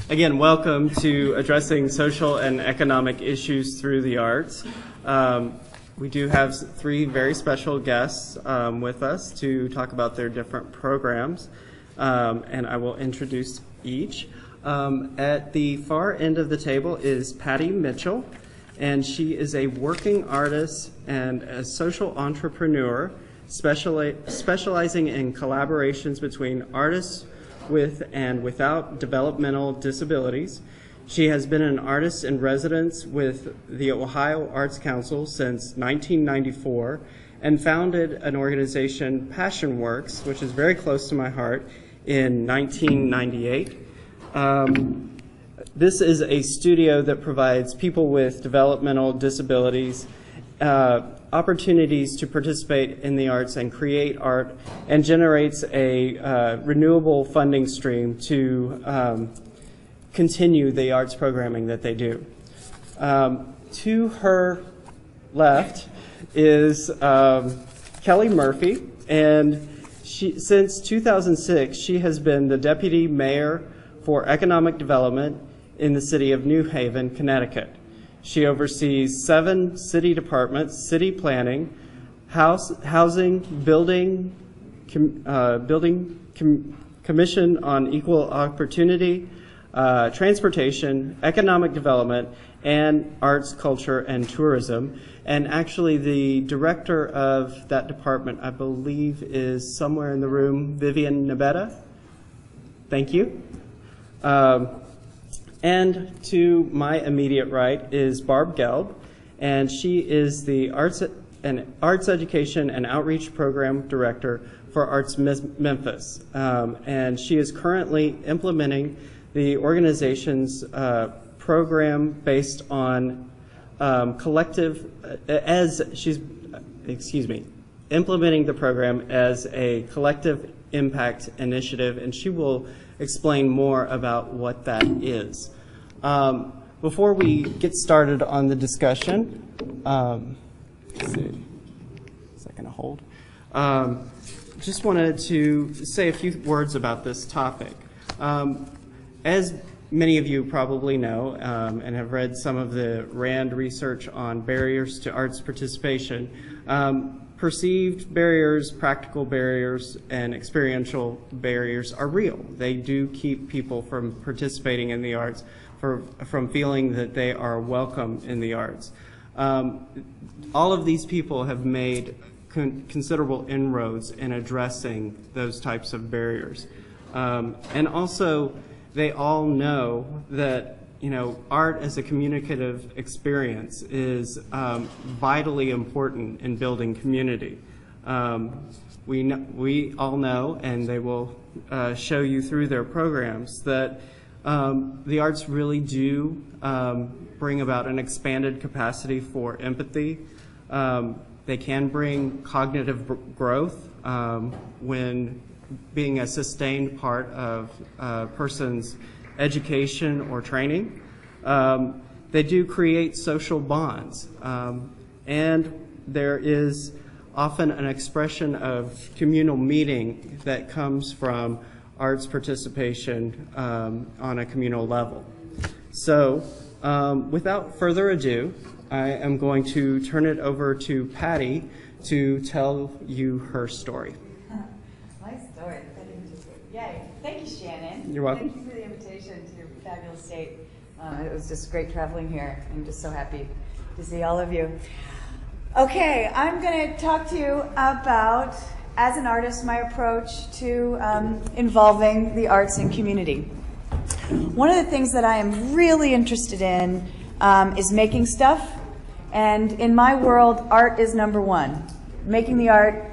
Again, welcome to Addressing Social and Economic Issues Through the Arts. We do have three very special guests with us to talk about their different programs, and I will introduce each. At the far end of the table is Patty Mitchell, and she is a working artist and a social entrepreneur specializing in collaborations between artists with and without developmental disabilities. She has been an artist in residence with the Ohio Arts Council since 1994 and founded an organization, Passion Works, which is very close to my heart, in 1998. This is a studio that provides people with developmental disabilities opportunities to participate in the arts and create art, and generates a renewable funding stream to continue the arts programming that they do. To her left is Kelly Murphy, and since 2006 she has been the Deputy Mayor for Economic Development in the city of New Haven, Connecticut. She oversees 7 city departments: city planning, housing, building, commission on equal opportunity, transportation, economic development, and arts, culture, and tourism. And actually the director of that department, I believe, is somewhere in the room, Vivian Nabetta. Thank you. And to my immediate right is Barb Gelb, and she is the Arts Education and Outreach Program Director for Arts Memphis. And she is currently implementing the organization's program based on implementing the program as a collective impact initiative, and she will explain more about what that is. Before we get started on the discussion, let's see, second to hold. Just wanted to say a few words about this topic. As many of you probably know and have read some of the RAND research on barriers to arts participation, perceived barriers, practical barriers, and experiential barriers are real. They do keep people from participating in the arts, from feeling that they are welcome in the arts. All of these people have made considerable inroads in addressing those types of barriers. And also, they all know that art as a communicative experience is vitally important in building community. We all know, and they will show you through their programs, that the arts really do bring about an expanded capacity for empathy. They can bring cognitive growth when being a sustained part of a person's education or training. They do create social bonds, and there is often an expression of communal meaning that comes from arts participation on a communal level. So without further ado, I am going to turn it over to Patty to tell you her story. My story. Yay. Thank you, Shannon. You're welcome. Thank you for the invitation to your fabulous state. It was just great traveling here. I'm just so happy to see all of you. Okay, I'm going to talk to you about, as an artist, my approach to involving the arts and community. One of the things that I am really interested in is making stuff. And in my world, art is number one. Making the art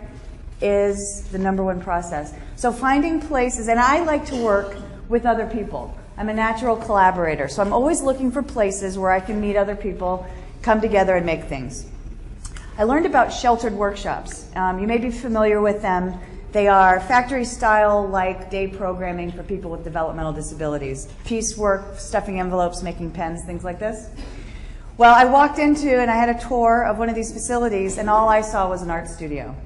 is the number one process. So finding places, and I like to work with other people. I'm a natural collaborator, so I'm always looking for places where I can meet other people, come together and make things. I learned about sheltered workshops. You may be familiar with them. They are factory-style, like day programming for people with developmental disabilities. Piecework, stuffing envelopes, making pens, things like this. Well, I walked into and I had a tour of one of these facilities, and all I saw was an art studio.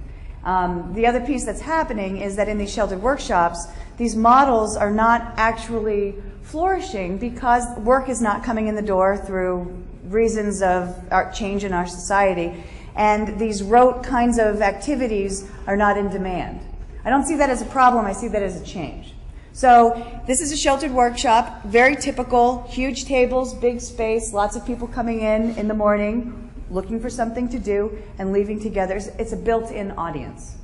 The other piece that's happening is that in these sheltered workshops, these models are not actually flourishing because work is not coming in the door through reasons of change in our society, and these rote kinds of activities are not in demand. I don't see that as a problem, I see that as a change. So this is a sheltered workshop, very typical, huge tables, big space, lots of people coming in the morning, looking for something to do and leaving together. It's a built-in audience.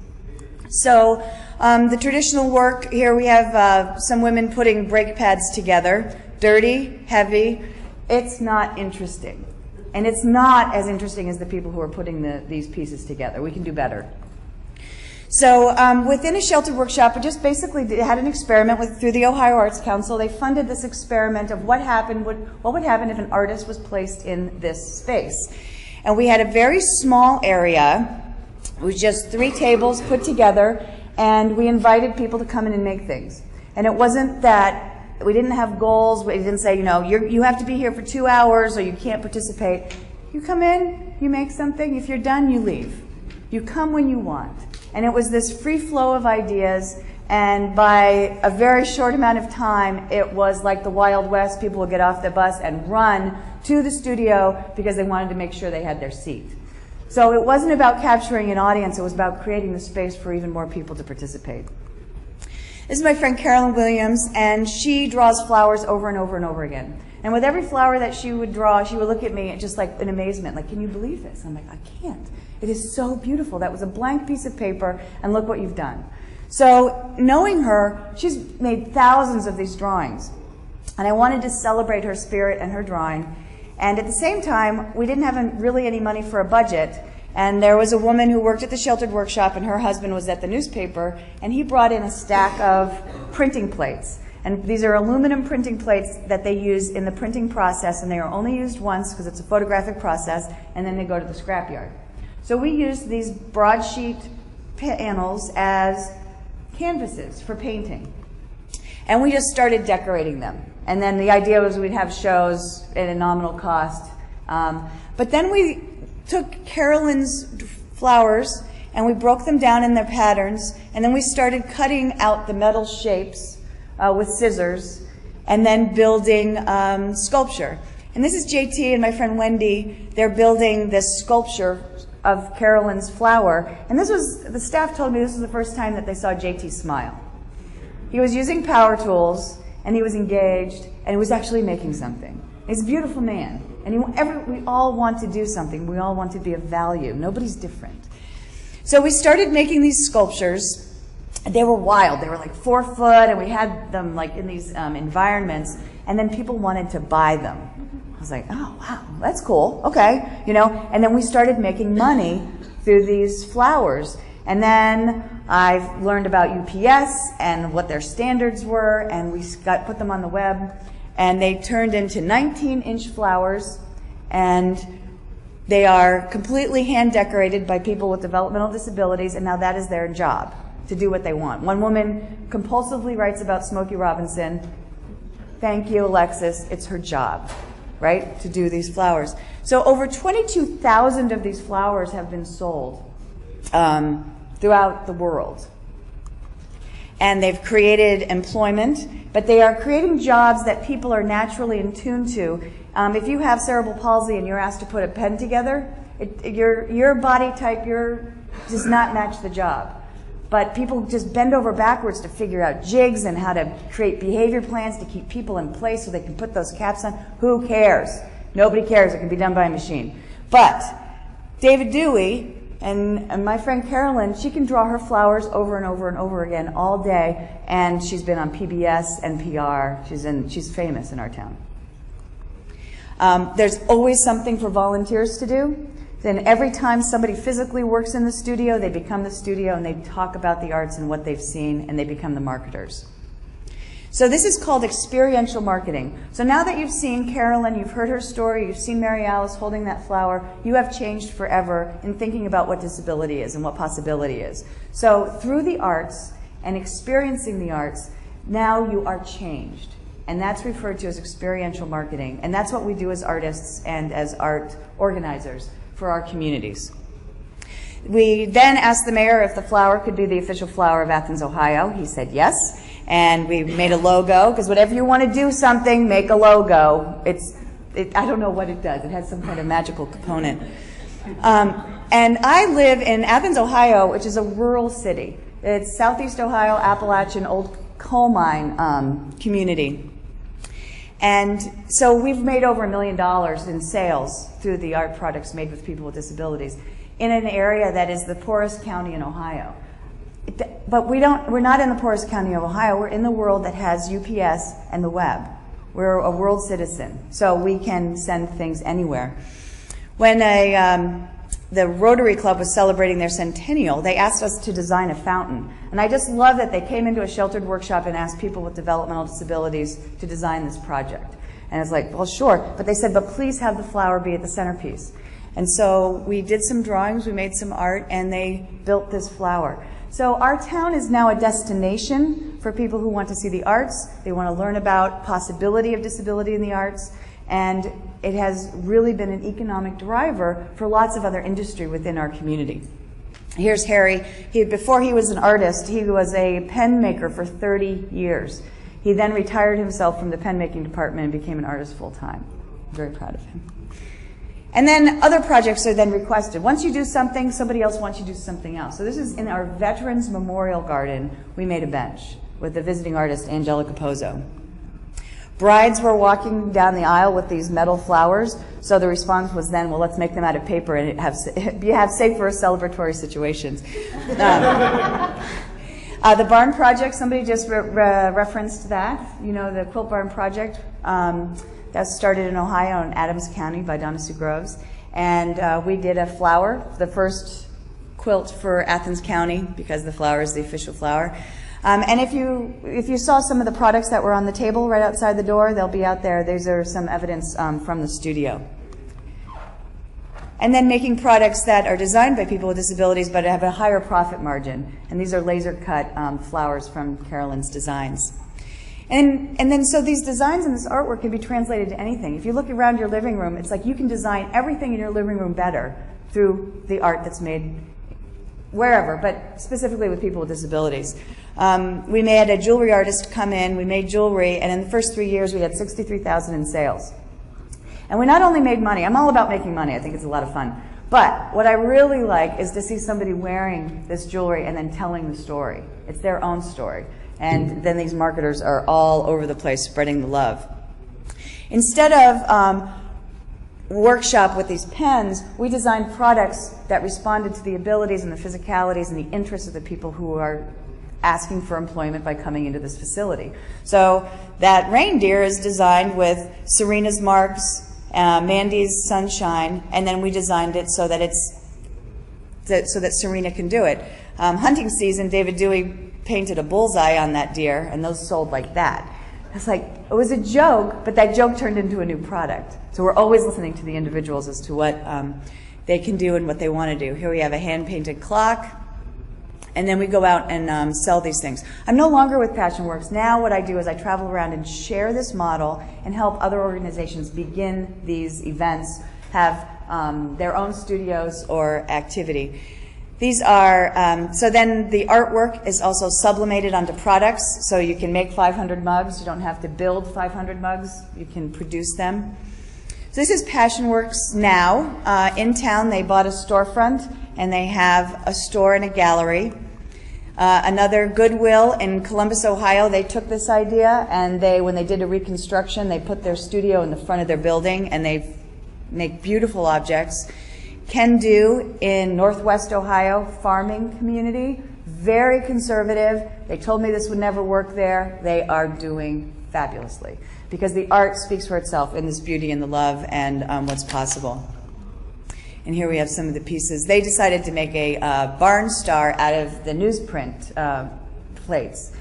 So the traditional work here, we have some women putting brake pads together, dirty, heavy. It's not interesting. And it's not as interesting as the people who are putting these pieces together. We can do better. So within a sheltered workshop, we just basically had an experiment through the Ohio Arts Council. They funded this experiment of what would happen if an artist was placed in this space. And we had a very small area. It was just 3 tables put together, and we invited people to come in and make things. And it wasn't that we didn't have goals. We didn't say, you know, you have to be here for 2 hours or you can't participate. You come in, you make something. If you're done, you leave. You come when you want. And it was this free flow of ideas, and by a very short amount of time, it was like the Wild West. People would get off the bus and run to the studio because they wanted to make sure they had their seat. So it wasn't about capturing an audience, it was about creating the space for even more people to participate. This is my friend Carolyn Williams, and she draws flowers over and over and over again. And with every flower that she would draw, she would look at me just like in amazement, like, can you believe this? And I'm like, I can't. It is so beautiful. That was a blank piece of paper, and look what you've done. So knowing her, she's made thousands of these drawings. And I wanted to celebrate her spirit and her drawing. And at the same time, we didn't have really any money for a budget. And there was a woman who worked at the sheltered workshop, and her husband was at the newspaper, and he brought in a stack of printing plates. And these are aluminum printing plates that they use in the printing process, and they are only used once because it's a photographic process, and then they go to the scrapyard. So we used these broadsheet panels as canvases for painting. And we just started decorating them. And then the idea was we'd have shows at a nominal cost. But then we took Carolyn's flowers and we broke them down in their patterns, and then we started cutting out the metal shapes with scissors and then building sculpture. And this is JT and my friend Wendy. They're building this sculpture of Carolyn's flower. And this was, the staff told me this was the first time that they saw JT smile. He was using power tools, and he was engaged, and he was actually making something. He's a beautiful man. And we all want to do something. We all want to be of value. Nobody's different. So we started making these sculptures. They were wild. They were like 4 foot, and we had them like in these environments, and then people wanted to buy them. I was like, oh, wow, that's cool. Okay, you know. And then we started making money through these flowers. And then I learned about UPS and what their standards were, and we put them on the web. And they turned into 19-inch flowers, and they are completely hand-decorated by people with developmental disabilities, and now that is their job, to do what they want. One woman compulsively writes about Smokey Robinson. Thank you, Alexis. It's her job, right, to do these flowers. So over 22,000 of these flowers have been sold throughout the world. And they've created employment, but they are creating jobs that people are naturally in tune to. If you have cerebral palsy and you're asked to put a pen together, your body type does not match the job. But people just bend over backwards to figure out jigs and how to create behavior plans to keep people in place so they can put those caps on. Who cares? Nobody cares. It can be done by a machine. But David Dewey and my friend Carolyn, she can draw her flowers over and over and over again all day, and she's been on PBS, NPR. She's famous in our town. There's always something for volunteers to do. Then every time somebody physically works in the studio, they become the studio and they talk about the arts and what they've seen, and they become the marketers. So this is called experiential marketing. So now that you've seen Carolyn, you've heard her story, you've seen Mary Alice holding that flower, you have changed forever in thinking about what disability is and what possibility is. So through the arts and experiencing the arts, now you are changed. And that's referred to as experiential marketing. And that's what we do as artists and as art organizers for our communities. We then asked the mayor if the flower could be the official flower of Athens, Ohio. He said yes. And we made a logo, because whatever you want to do something, make a logo. I don't know what it does. It has some kind of magical component. And I live in Athens, Ohio, which is a rural city. It's Southeast Ohio, Appalachian, old coal mine community. And so we've made over $1 million in sales through the art products made with people with disabilities in an area that is the poorest county in Ohio. But we're not in the poorest county of Ohio. We're in the world that has UPS and the web. We're a world citizen, so we can send things anywhere. When the Rotary Club was celebrating their centennial, they asked us to design a fountain. And I just love that they came into a sheltered workshop and asked people with developmental disabilities to design this project. And it's like, well, sure. But they said, but please have the flower be at the centerpiece. And so we did some drawings, we made some art, and they built this flower. So our town is now a destination for people who want to see the arts. They want to learn about possibility of disability in the arts. And it has really been an economic driver for lots of other industry within our community. Here's Harry. Before he was an artist, he was a pen maker for 30 years. He then retired himself from the pen making department and became an artist full time. I'm very proud of him. And then other projects are then requested. Once you do something, somebody else wants you to do something else. So this is in our Veterans Memorial Garden. We made a bench with the visiting artist Angelica Pozzo. Brides were walking down the aisle with these metal flowers, so the response was then, well, let's make them out of paper and have safe for celebratory situations. The barn project, somebody just referenced that. You know, the Quilt Barn Project that started in Ohio in Adams County by Donna Sue Groves. And we did a flower, the first quilt for Athens County, because the flower is the official flower. And if you saw some of the products that were on the table right outside the door, they'll be out there. These are some evidence from the studio. And then making products that are designed by people with disabilities but have a higher profit margin. And these are laser cut flowers from Carolyn's Designs. And then so these designs and this artwork can be translated to anything. If you look around your living room, it's like you can design everything in your living room better through the art that's made wherever, but specifically with people with disabilities. We had a jewelry artist come in, we made jewelry, and in the first 3 years we had $63,000 in sales. And we not only made money, I'm all about making money, I think it's a lot of fun, but what I really like is to see somebody wearing this jewelry and then telling the story. It's their own story. And then these marketers are all over the place spreading the love. Instead of workshop with these pens, we designed products that responded to the abilities and the physicalities and the interests of the people who are asking for employment by coming into this facility. So that reindeer is designed with Serena's marks, Mandy's sunshine, and then we designed it so that so that Serena can do it. Hunting season, David Dewey painted a bullseye on that deer, and those sold like that. It's like, it was a joke, but that joke turned into a new product. So we're always listening to the individuals as to what they can do and what they want to do. Here we have a hand-painted clock, and then we go out and sell these things. I'm no longer with PassionWorks. Now what I do is I travel around and share this model and help other organizations begin these events, have their own studios or activity. These are, so then the artwork is also sublimated onto products, so you can make 500 mugs. You don't have to build 500 mugs. You can produce them. So this is PassionWorks now. In town, they bought a storefront, and they have a store and a gallery. Another Goodwill in Columbus, Ohio, they took this idea, and when they did a reconstruction, they put their studio in the front of their building, and they make beautiful objects. Can Do in Northwest Ohio, farming community, very conservative. They told me this would never work there. They are doing fabulously because the art speaks for itself in this beauty and the love and what's possible. And here we have some of the pieces. They decided to make a barn star out of the newsprint plates.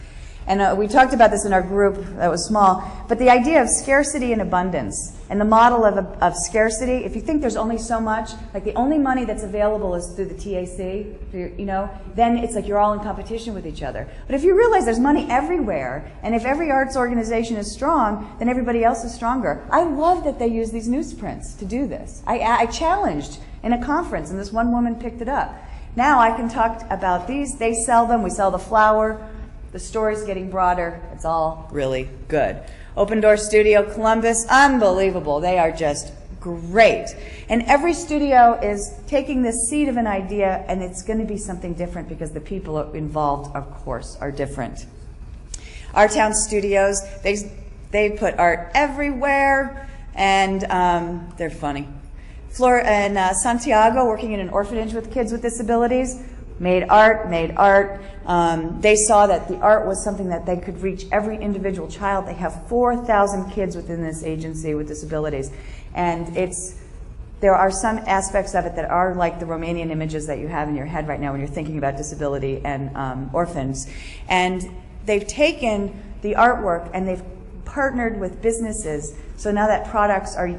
And we talked about this in our group that was small, but the idea of scarcity and abundance and the model of scarcity, if you think there's only so much, like the only money that's available is through the TAC, you know, then it's like you're all in competition with each other. But if you realize there's money everywhere, and if every arts organization is strong, then everybody else is stronger. I love that they use these newsprints to do this. I challenged in a conference, and this one woman picked it up. Now I can talk about these. They sell them. We sell the flower. The story's getting broader. It's all really good. Open Door Studio Columbus, unbelievable. They are just great. And every studio is taking this seed of an idea, and it's going to be something different because the people involved, of course, are different. Our Town Studios, they put art everywhere, and they're funny. Santiago, working in an orphanage with kids with disabilities, made art. They saw that the art was something that they could reach every individual child. They have 4,000 kids within this agency with disabilities. And there are some aspects of it that are like the Romanian images that you have in your head right now when you're thinking about disability and orphans. And they've taken the artwork and they've partnered with businesses. So now that products are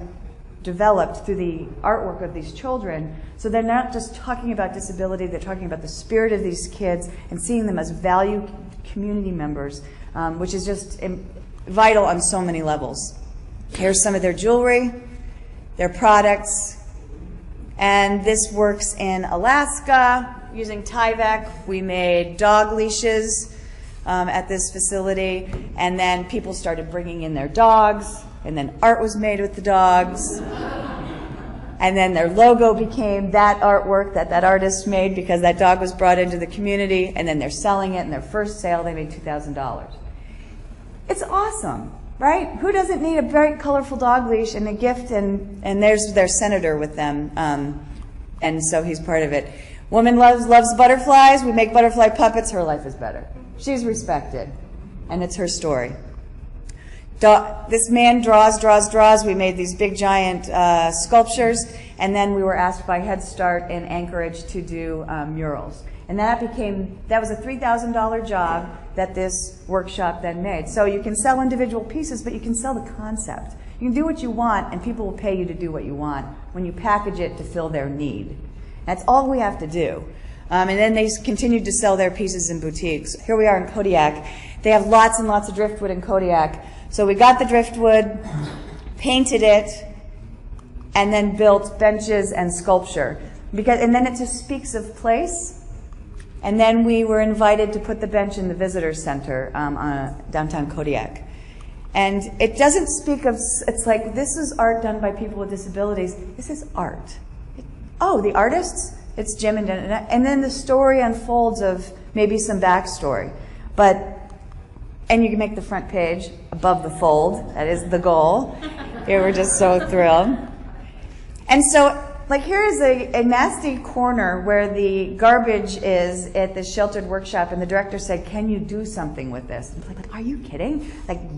developed through the artwork of these children. So they're not just talking about disability, they're talking about the spirit of these kids and seeing them as valued community members, which is just vital on so many levels. Here's some of their jewelry, their products, and this works in Alaska using Tyvek. We made dog leashes at this facility, and then people started bringing in their dogs, and then art was made with the dogs. And then their logo became that artwork that artist made because that dog was brought into the community, and then they're selling it. In their first sale, they made $2,000. It's awesome, right? Who doesn't need a bright, colorful dog leash and a gift, and there's their senator with them, and so he's part of it. Woman loves butterflies. We make butterfly puppets. Her life is better. She's respected, and it's her story. This man draws. We made these big, giant sculptures, and then we were asked by Head Start in Anchorage to do murals. And that was a $3,000 job that this workshop then made. So you can sell individual pieces, but you can sell the concept. You can do what you want, and people will pay you to do what you want when you package it to fill their need. That's all we have to do. And then they continued to sell their pieces in boutiques. Here we are in Kodiak. They have lots and lots of driftwood in Kodiak. So we got the driftwood, painted it, and then built benches and sculpture. And then it just speaks of place. And then we were invited to put the bench in the visitor center downtown Kodiak. And it doesn't speak of, it's like, this is art done by people with disabilities. This is art. The artists? It's Jim and Dana. And then the story unfolds of maybe some backstory. And you can make the front page above the fold. That is the goal. We're just so thrilled. And so, here is a nasty corner where the garbage is at the sheltered workshop, and the director said, "Can you do something with this?" And I'm like, "Are you kidding?"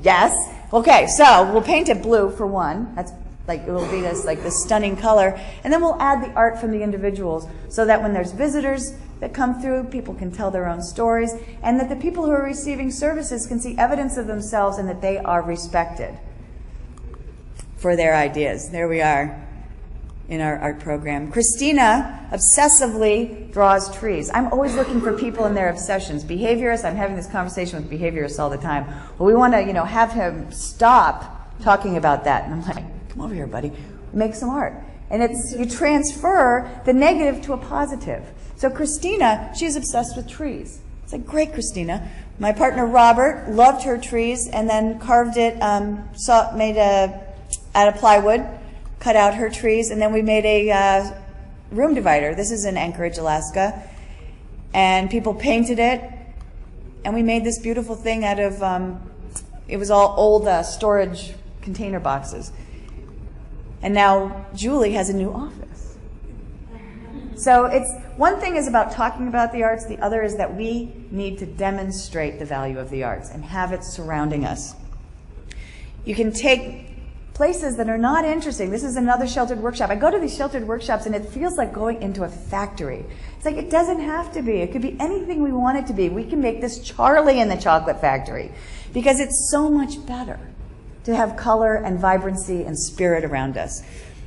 Yes. Okay, so we'll paint it blue for one. That's it will be this stunning color, and then we'll add the art from the individuals, so that when there's visitors that come through, people can tell their own stories, and that the people who are receiving services can see evidence of themselves and that they are respected for their ideas. There we are in our art program. Christina obsessively draws trees. I'm always looking for people in their obsessions. Behaviorists, I'm having this conversation with behaviorists all the time. Well, we want to, have him stop talking about that. And I'm like, come over here, buddy. Make some art. And you transfer the negative to a positive. So Christina, she's obsessed with trees. It's like, great, Christina. My partner Robert loved her trees and then carved it, made out of plywood, cut out her trees, and then we made a room divider. This is in Anchorage, Alaska. And people painted it, and we made this beautiful thing out of, it was all old storage container boxes. And now Julie has a new office. So one thing is about talking about the arts, the other is that we need to demonstrate the value of the arts and have it surrounding us. You can take places that are not interesting. This is another sheltered workshop. I go to these sheltered workshops and it feels like going into a factory. It's like, it doesn't have to be. It could be anything we want it to be. We can make this Charlie in the Chocolate Factory because it's so much better to have color and vibrancy and spirit around us.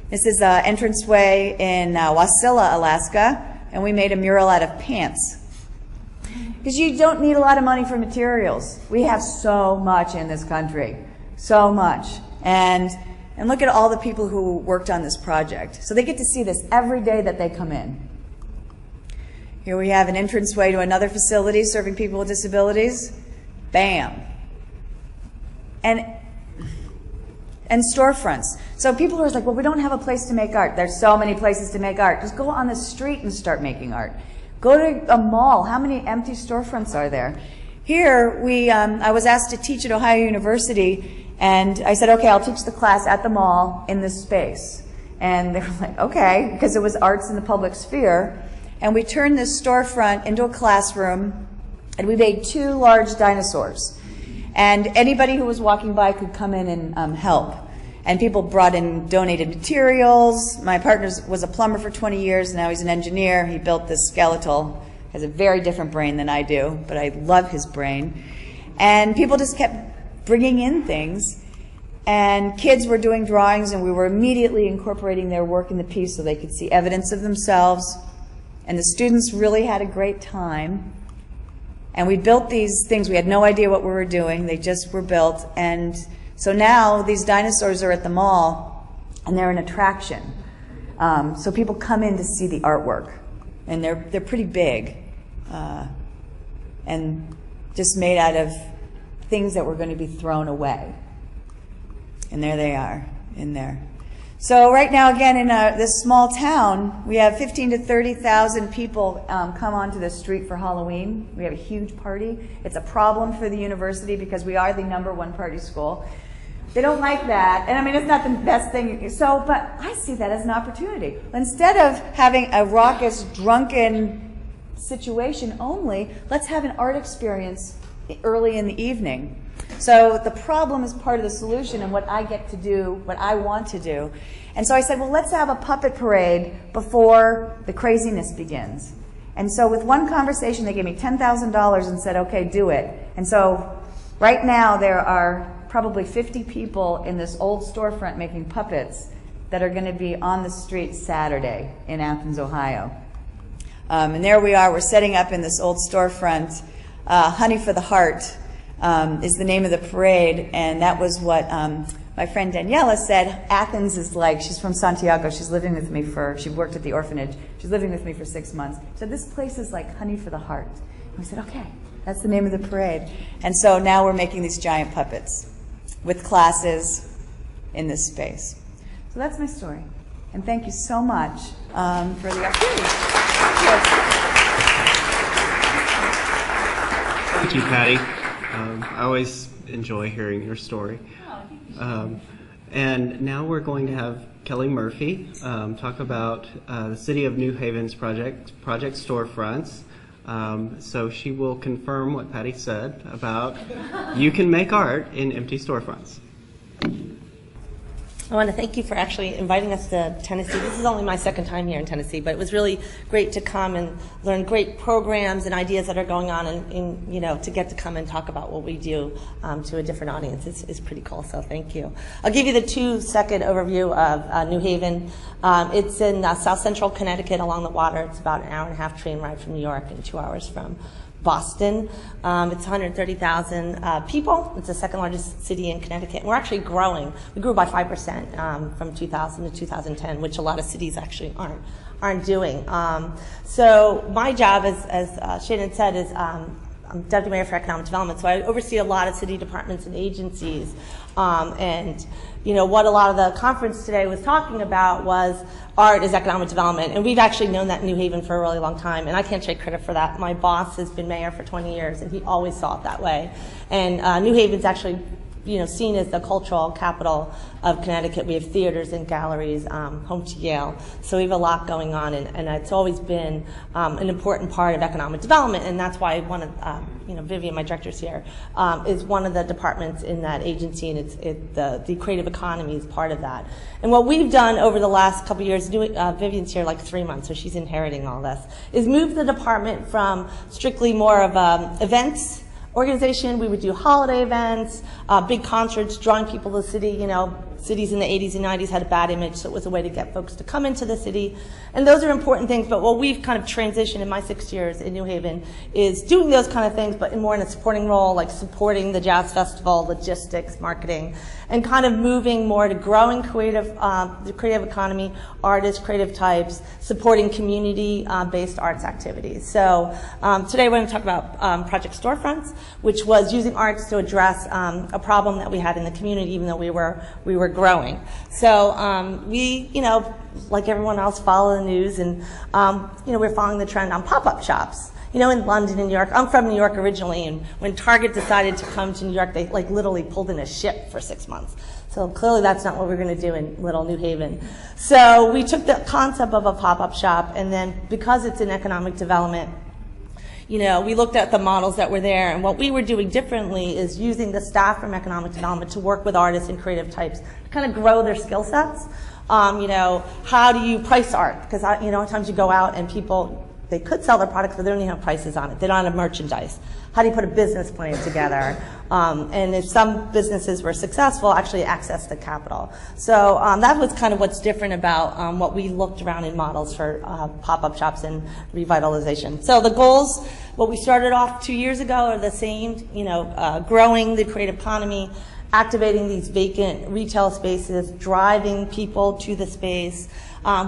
This is an entranceway in Wasilla, Alaska, and we made a mural out of pants. Because you don't need a lot of money for materials. We have so much in this country, so much. And look at all the people who worked on this project. So they get to see this every day that they come in. Here we have an entranceway to another facility serving people with disabilities. Bam. And storefronts. So people are like, well, we don't have a place to make art. There's so many places to make art. Just go on the street and start making art. Go to a mall. How many empty storefronts are there? Here, I was asked to teach at Ohio University, and I said, okay, I'll teach the class at the mall in this space. And they were like, okay, because it was arts in the public sphere. And we turned this storefront into a classroom, and we made 2 large dinosaurs. And anybody who was walking by could come in and help. And people brought in donated materials. My partner was a plumber for 20 years, now he's an engineer. He built this skeletal. Has a very different brain than I do, but I love his brain. And people just kept bringing in things. And kids were doing drawings, and we were immediately incorporating their work in the piece so they could see evidence of themselves. And the students really had a great time. And we built these things. We had no idea what we were doing. They just were built. And so now these dinosaurs are at the mall, and they're an attraction. So people come in to see the artwork. And they're pretty big. And just made out of things that were going to be thrown away. And there they are in there. So right now, again, in this small town, we have 15 to 30,000 people come onto the street for Halloween. We have a huge party. It's a problem for the university because we are the #1 party school. They don't like that. And I mean, it's not the best thing. So, but I see that as an opportunity. Instead of having a raucous, drunken situation only, let's have an art experience early in the evening. So the problem is part of the solution and what I get to do, what I want to do. And so I said, well, let's have a puppet parade before the craziness begins. And so with one conversation, they gave me $10,000 and said, okay, do it. And so right now there are probably 50 people in this old storefront making puppets that are going to be on the street Saturday in Athens, Ohio. And there we are. We're setting up in this old storefront. Honey for the Heart is the name of the parade, and that was what my friend Daniela said. Athens is like, she's from Santiago. She's living with me she worked at the orphanage. She's living with me for 6 months. She said, this place is like honey for the heart. And we said, okay, that's the name of the parade. And so now we're making these giant puppets with classes in this space. So that's my story. And thank you so much for the opportunity. Thank you, Patty. I always enjoy hearing your story. And now we're going to have Kelly Murphy talk about the City of New Haven's Project Storefronts. So she will confirm what Patty said about you can make art in empty storefronts. I want to thank you for actually inviting us to Tennessee. This is only my second time here in Tennessee, but it was really great to come and learn great programs and ideas that are going on, and you know, to get to come and talk about what we do to a different audience is pretty cool. So thank you. I'll give you the 2-second overview of New Haven. It's in South Central Connecticut along the water. It's about an 1.5-hour train ride from New York and 2 hours from Boston. It's 130,000 people. It's the second largest city in Connecticut. And we're actually growing. We grew by 5% from 2000 to 2010, which a lot of cities actually aren't doing. So my job, as Shannon said, is I'm Deputy Mayor for Economic Development. So I oversee a lot of city departments and agencies. And you know, what a lot of the conference today was talking about was art is economic development. And we've actually known that in New Haven for a really long time. And I can't take credit for that. My boss has been mayor for 20 years, and he always saw it that way. And New Haven's actually, you know, seen as the cultural capital of Connecticut. We have theaters and galleries, home to Yale. So we have a lot going on, and it's always been an important part of economic development, and that's why one of, you know, Vivian, my director's here, is one of the departments in that agency, and the creative economy is part of that. And what we've done over the last couple of years, Vivian's here like 3 months, so she's inheriting all this, is move the department from strictly more of events organization. We would do holiday events, big concerts, drawing people to the city. You know, cities in the 80s and 90s had a bad image, so it was a way to get folks to come into the city. And those are important things, but what we've kind of transitioned in my 6 years in New Haven is doing those kind of things, but more in a supporting role, like supporting the Jazz Festival, logistics, marketing, and kind of moving more to growing the creative economy, artists, creative types, supporting community-based arts activities. So today we're going to talk about Project Storefronts. which was using arts to address a problem that we had in the community, even though we were growing. So we, like everyone else, follow the news, and we're following the trend on pop-up shops. In London and New York. I'm from New York originally, and when Target decided to come to New York, they literally pulled in a ship for 6 months. So clearly that's not what we're going to do in Little New Haven. So we took the concept of a pop-up shop, and then because it's in economic development, we looked at the models that were there, and what we were doing differently is using the staff from economic development to work with artists and creative types to kind of grow their skill sets. How do you price art? Because sometimes you go out and people, they could sell their products, but they don't even have prices on it. They don't have merchandise. How do you put a business plan together? And if some businesses were successful, actually access the capital. So that was kind of what's different about what we looked around in models for pop-up shops and revitalization. So the goals, what we started off 2 years ago, are the same. Growing the creative economy, activating these vacant retail spaces, driving people to the space.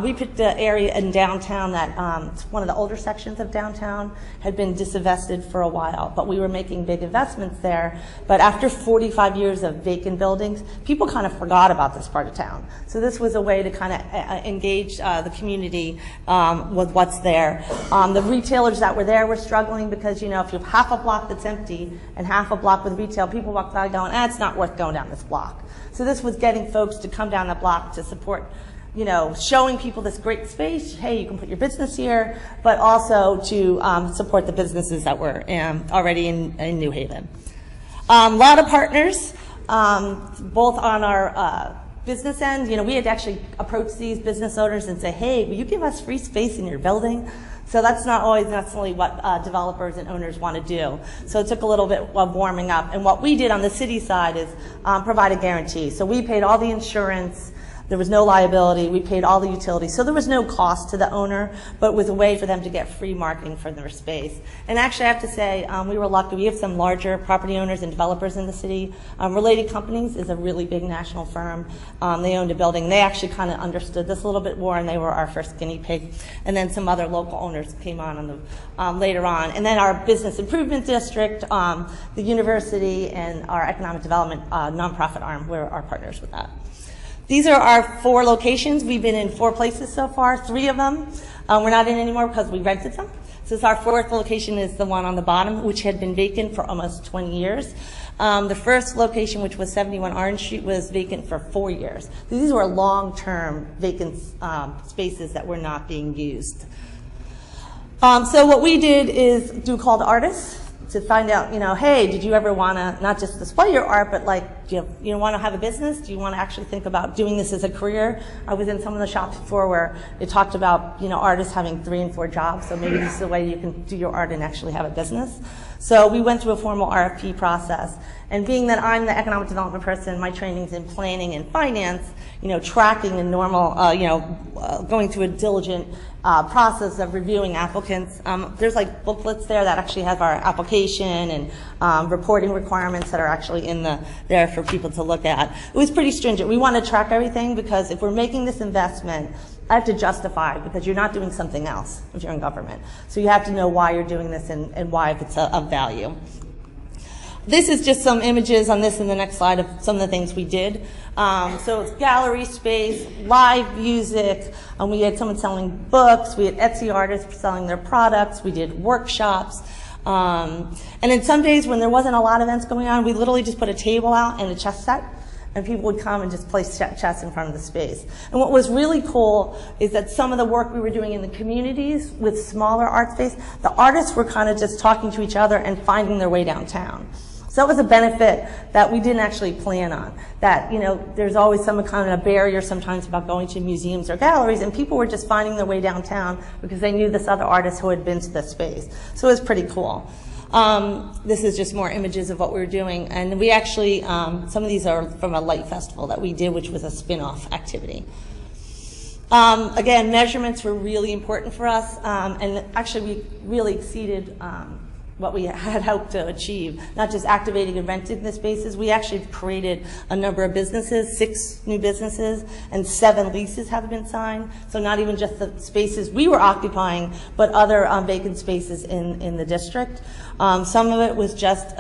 We picked the area in downtown that it's one of the older sections of downtown, had been disinvested for a while, but we were making big investments there. But after 45 years of vacant buildings, people kind of forgot about this part of town. So this was a way to kind of engage the community with what's there. The retailers that were there were struggling because, if you have half a block that's empty and half a block with retail, people walk by going, it's not worth going down this block. So this was getting folks to come down the block to support, showing people this great space. Hey, you can put your business here, but also to support the businesses that were already in New Haven. A lot of partners, both on our business end. We had actually approached these business owners and say, hey, will you give us free space in your building? So that's not always necessarily what developers and owners want to do. So it took a little bit of warming up. And what we did on the city side is provide a guarantee. So we paid all the insurance. There was no liability. We paid all the utilities. So there was no cost to the owner, but it was a way for them to get free marketing for their space. And actually, I have to say, we were lucky. We have some larger property owners and developers in the city. Related Companies is a really big national firm. They owned a building. They actually kind of understood this a little bit more, and they were our first guinea pig. And then some other local owners came on later on. And then our Business Improvement District, the university, and our Economic Development nonprofit arm were our partners with that. These are our 4 locations. We've been in 4 places so far. 3 of them we're not in anymore because we rented them. So our 4th location is the one on the bottom, which had been vacant for almost 20 years. The first location, which was 71 Orange Street, was vacant for 4 years. These were long-term vacant spaces that were not being used. So what we did is do call to artists to find out, hey, did you ever want to not just display your art, but you want to have a business? Do you want to actually think about doing this as a career? I was in some of the shops before where it talked about, artists having 3 and 4 jobs, so maybe this is a way you can do your art and actually have a business. So we went through a formal RFP process. And being that I'm the economic development person, my training's in planning and finance, tracking and normal, going through a diligent process of reviewing applicants. There's booklets there that actually have our application and reporting requirements that are actually there for people to look at. It was pretty stringent. We want to track everything because if we're making this investment, I have to justify it because you're not doing something else if you're in government. So you have to know why you're doing this and why if it's of value. This is just some images on this and the next slide of some of the things we did. So it's gallery space, live music. We had someone selling books. We had Etsy artists selling their products. We did workshops. And then some days when there wasn't a lot of events going on, we literally just put a table out and a chess set. And people would come and just play chess in front of the space. And what was really cool is that some of the work we were doing in the communities with smaller art space, the artists were kind of just talking to each other and finding their way downtown. So that was a benefit that we didn't actually plan on. That, there's always some kind of a barrier sometimes about going to museums or galleries, and people were just finding their way downtown because they knew this other artist who had been to the space. So it was pretty cool. This is just more images of what we were doing. And we actually, some of these are from a light festival that we did, which was a spin-off activity. Again, measurements were really important for us. And actually, we really exceeded what we had hoped to achieve, not just activating and renting the spaces. We actually created a number of businesses, 6 new businesses, and 7 leases have been signed. So not even just the spaces we were occupying, but other vacant spaces in the district. Some of it was just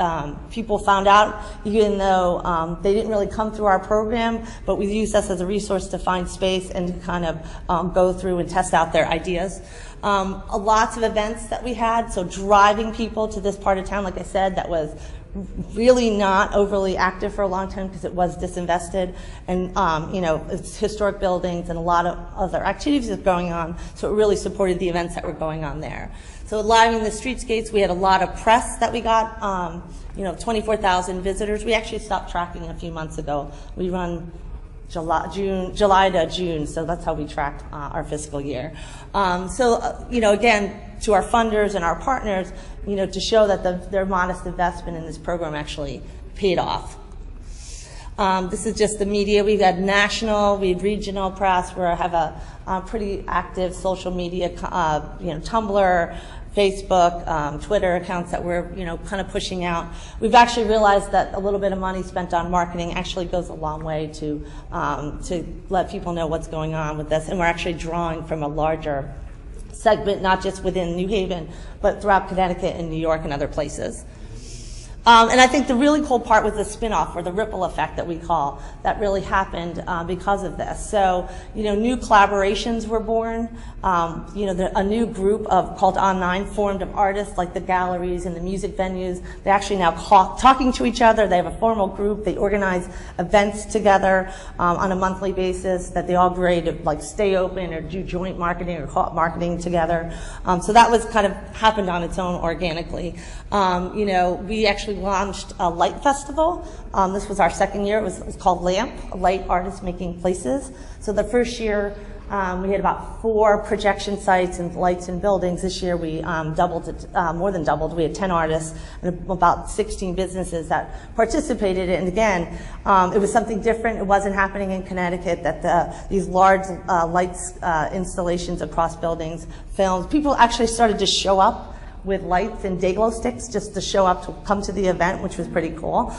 people found out, even though they didn't really come through our program, but we used us as a resource to find space and to kind of go through and test out their ideas. Lots of events that we had, so driving people to this part of town, like I said, that was really not overly active for a long time because it was disinvested, and it's historic buildings and a lot of other activities going on, so it really supported the events that were going on there. So lining the streetscapes, we had a lot of press that we got, 24,000 visitors. We actually stopped tracking a few months ago. We run July to June, so that's how we track our fiscal year. Again, to our funders and our partners, to show that their modest investment in this program actually paid off. This is just the media. We've had national, we had regional press. We have a pretty active social media, Tumblr, Facebook, Twitter accounts that we're, kind of pushing out. We've actually realized that a little bit of money spent on marketing actually goes a long way to let people know what's going on with this. And we're actually drawing from a larger segment, not just within New Haven, but throughout Connecticut and New York and other places. And I think the really cool part was the spin-off, or the ripple effect that we call, that really happened because of this. So, new collaborations were born. A new group called On9 formed of artists, like the galleries and the music venues. They actually now talking to each other. They have a formal group. They organize events together on a monthly basis that they all agree to like stay open or do joint marketing or marketing together. So that was kind of happened on its own organically. We actually launched a light festival. This was our second year. It was called LAMP, Light Artists Making Places. So the first year we had about 4 projection sites and lights in buildings. This year we doubled it, more than doubled. We had 10 artists and about 16 businesses that participated. And again, it was something different. It wasn't happening in Connecticut, that these large lights installations across buildings, films. People actually started to show up with lights and day-glow sticks just to show up to come to the event, which was pretty cool.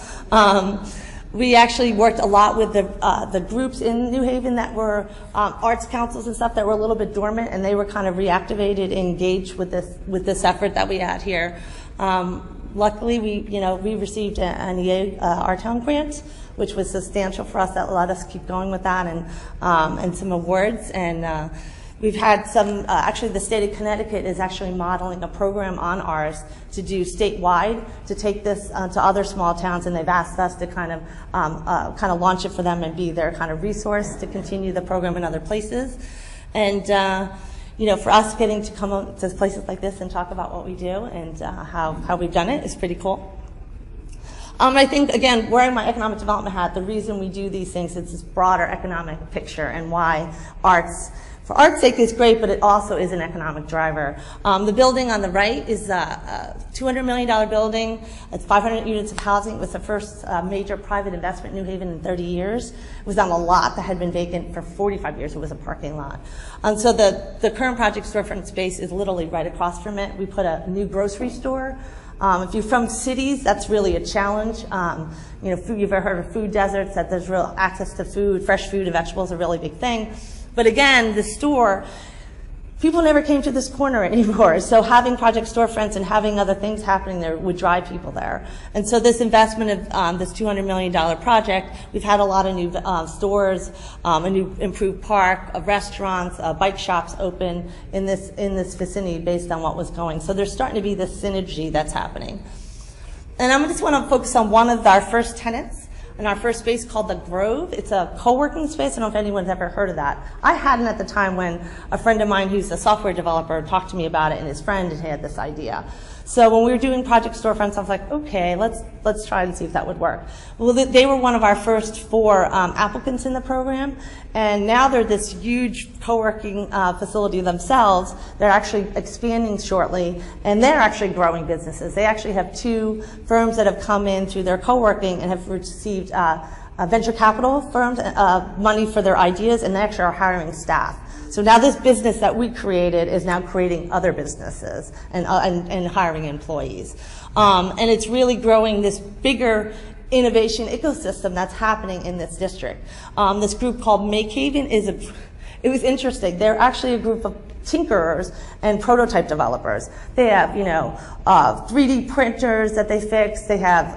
We actually worked a lot with the groups in New Haven that were arts councils and stuff that were a little bit dormant, and they were kind of reactivated, engaged with this effort that we had here. Luckily, we received an EA Our Town grant, which was substantial for us. That let us keep going with that, and some awards. And we've had some, actually the state of Connecticut is actually modeling a program on ours to do statewide, to take this to other small towns, and they've asked us to kind of launch it for them and be their kind of resource to continue the program in other places. And for us getting to come to places like this and talk about what we do and how we've done it is pretty cool. I think, again, wearing my economic development hat, the reason we do these things is this broader economic picture and why arts, for art's sake, is great, but it also is an economic driver. The building on the right is a $200 million building. It's 500 units of housing. It was the first major private investment in New Haven in 30 years. It was on a lot that had been vacant for 45 years. It was a parking lot. And so the current project storefront space is literally right across from it. We put a new grocery store. If you're from cities, that's really a challenge. Food, you've ever heard of food deserts, that there's real access to food, fresh food and vegetables is a really big thing. But again, the store, people never came to this corner anymore. So having project storefronts and having other things happening there would drive people there. And so this investment of this $200 million project, we've had a lot of new stores, a new improved park, restaurants, bike shops open in this vicinity based on what was going. So there's starting to be this synergy that's happening. And I just want to focus on one of our first tenants in our first space called The Grove. It's a co-working space. I don't know if anyone's ever heard of that. I hadn't at the time when a friend of mine who's a software developer talked to me about it, and his friend had this idea. So when we were doing project storefronts, I was like, okay, let's try and see if that would work. Well, they were one of our first 4 applicants in the program, and now they're this huge co-working facility themselves. They're actually expanding shortly, and they're actually growing businesses. They actually have 2 firms that have come in through their co-working and have received venture capital firms money for their ideas, and they actually are hiring staff. So now this business that we created is now creating other businesses and hiring employees. And it's really growing this bigger innovation ecosystem that's happening in this district. This group called Make Haven it was interesting. They're actually a group of tinkerers and prototype developers. They have, 3D printers that they fix. They have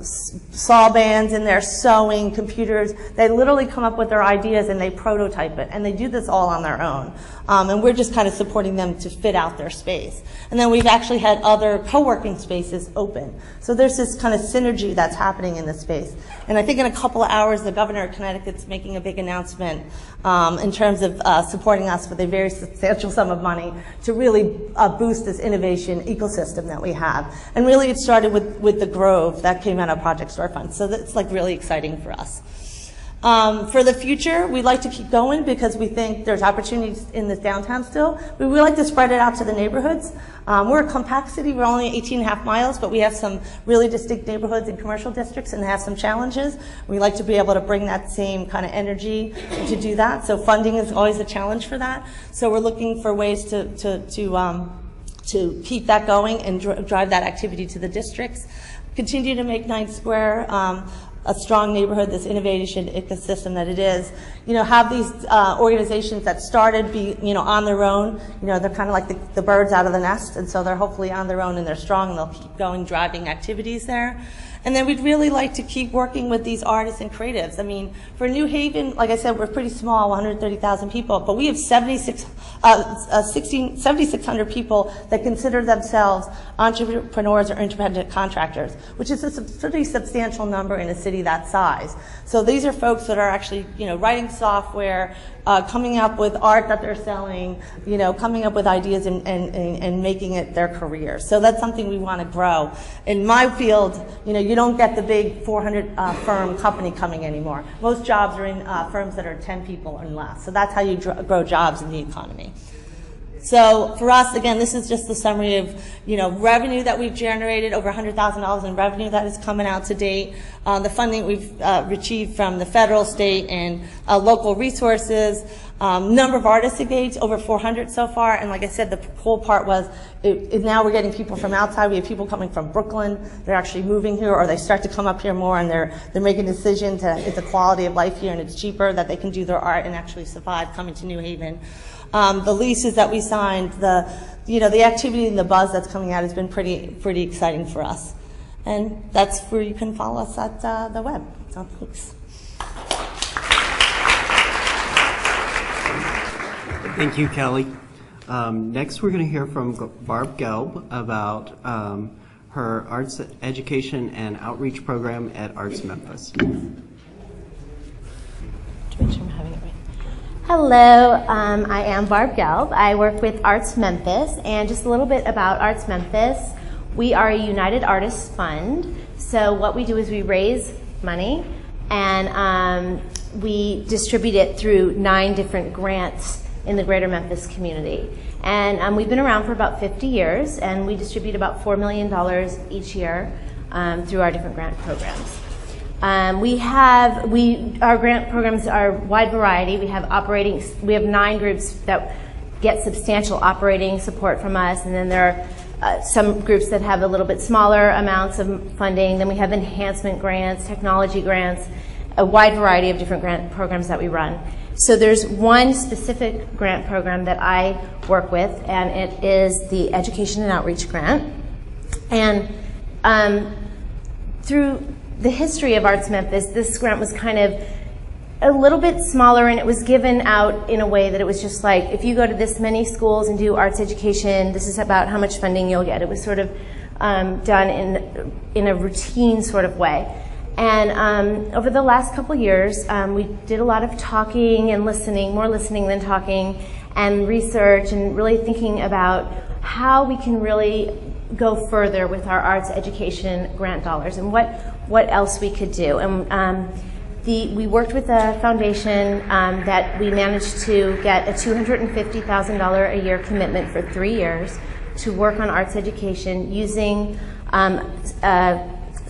saw bands in there, sewing, computers. They literally come up with their ideas and they prototype it, and they do this all on their own. And we're just kind of supporting them to fit out their space. And then we've actually had other co-working spaces open. So there's this kind of synergy that's happening in this space. And I think in a couple of hours, the governor of Connecticut's making a big announcement in terms of supporting us with a very substantial sum of money to really boost this innovation ecosystem that we have. And really it started with the Grove that came out of Project Storefront. So that's like really exciting for us. For the future, we'd like to keep going because we think there's opportunities in this downtown still. But we like to spread it out to the neighborhoods. We're a compact city. We're only 18.5 miles, but we have some really distinct neighborhoods and commercial districts and have some challenges. We like to be able to bring that same kind of energy to do that. So funding is always a challenge for that. So we're looking for ways to keep that going and drive that activity to the districts. Continue to make Ninth Square a strong neighborhood, this innovation ecosystem that it is. Have these organizations that started be, on their own. They're kind of like the birds out of the nest, and so they're hopefully on their own and they're strong and they'll keep going, driving activities there. And then we'd really like to keep working with these artists and creatives. I mean, for New Haven, like I said, we're pretty small, 130,000 people, but we have 7,600 people that consider themselves entrepreneurs or independent contractors, which is a pretty substantial number in a city that size. So these are folks that are actually, writing software, coming up with art that they're selling, coming up with ideas and making it their career. So that's something we want to grow. In my field, you don't get the big 400 firm company coming anymore. Most jobs are in firms that are 10 people and less. So that's how you grow jobs in the economy. So for us, again, this is just the summary of, revenue that we've generated, over $100,000 in revenue that is coming out to date. The funding we've received from the federal, state, and local resources. Number of artists engaged, over 400 so far. And like I said, the cool part was now we're getting people from outside. We have people coming from Brooklyn. They're actually moving here, or they start to come up here more, and they're making decisions. It's a quality of life here, and it's cheaper that they can do their art and actually survive coming to New Haven. The leases that we signed, the activity and the buzz that's coming out has been pretty exciting for us. And that's where you can follow us at the web. So thanks. Thank you, Kelly. Next, we're going to hear from Barb Gelb about her arts education and outreach program at Arts Memphis. Hello, I am Barb Gelb. I work with Arts Memphis, and just a little bit about Arts Memphis. We are a United Artists Fund, so what we do is we raise money and we distribute it through 9 different grants in the greater Memphis community. And we've been around for about 50 years, and we distribute about $4 million each year through our different grant programs. Our grant programs are wide variety. We have 9 groups that get substantial operating support from us, and then there are some groups that have a little bit smaller amounts of funding. Then we have enhancement grants, technology grants, a wide variety of different grant programs that we run. So there's one specific grant program that I work with, and it is the Education and Outreach Grant. And through the history of Arts Memphis, this grant was kind of a little bit smaller, and it was given out in a way that it was just like, if you go to this many schools and do arts education, this is about how much funding you'll get. It was sort of done in a routine sort of way. And over the last couple years, we did a lot of talking and listening, more listening than talking, and research, and really thinking about how we can really go further with our arts education grant dollars and what else we could do. And we worked with a foundation that we managed to get a $250,000 a year commitment for 3 years to work on arts education using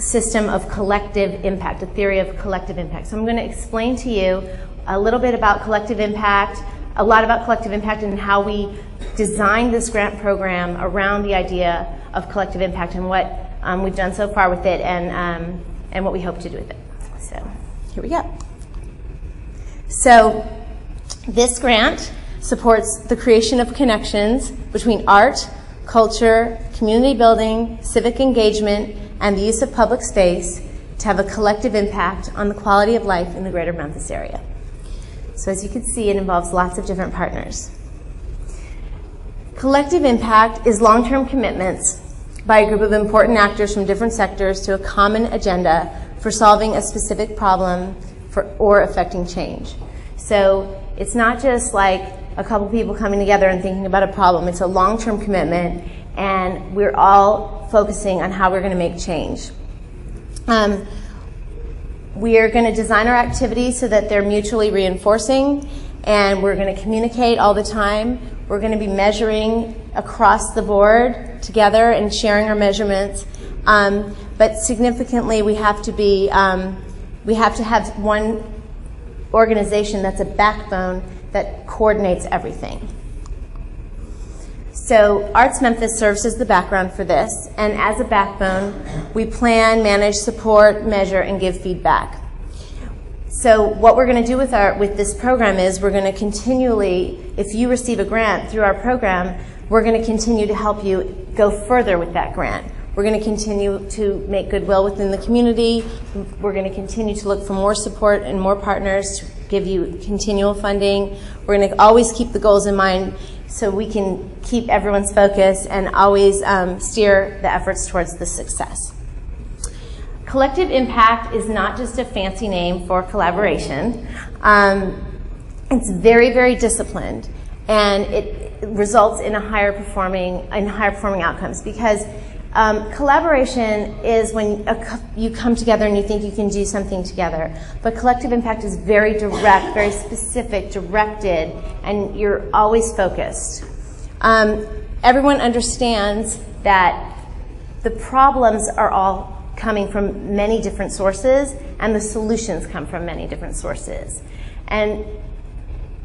system of collective impact, a theory of collective impact. So I'm going to explain to you a little bit about collective impact, a lot about collective impact and how we designed this grant program around the idea of collective impact and what we've done so far with it and what we hope to do with it. So here we go. So this grant supports the creation of connections between art, culture, community building, civic engagement, and the use of public space to have a collective impact on the quality of life in the greater Memphis area. So as you can see, it involves lots of different partners. Collective impact is long-term commitments by a group of important actors from different sectors to a common agenda for solving a specific problem or affecting change. So it's not just like a couple people coming together and thinking about a problem. It's a long-term commitment, and we're all focusing on how we're going to make change. We are going to design our activities so that they're mutually reinforcing, and we're going to communicate all the time. We're going to be measuring across the board together and sharing our measurements. But significantly, we have to have one organization that's a backbone that coordinates everything. So Arts Memphis serves as the background for this, and as a backbone, we plan, manage, support, measure, and give feedback. So what we're going to do with this program is we're going to continually, if you receive a grant through our program, we're going to continue to help you go further with that grant. We're going to continue to make goodwill within the community. We're going to continue to look for more support and more partners to give you continual funding. We're going to always keep the goals in mind so we can keep everyone's focus and always steer the efforts towards the success. Collective impact is not just a fancy name for collaboration. It's very, very disciplined, and it results in higher performing outcomes, because collaboration is when you come together and you think you can do something together. But collective impact is very direct, very specific, directed, and you're always focused. Everyone understands that the problems are all coming from many different sources, and the solutions come from many different sources. And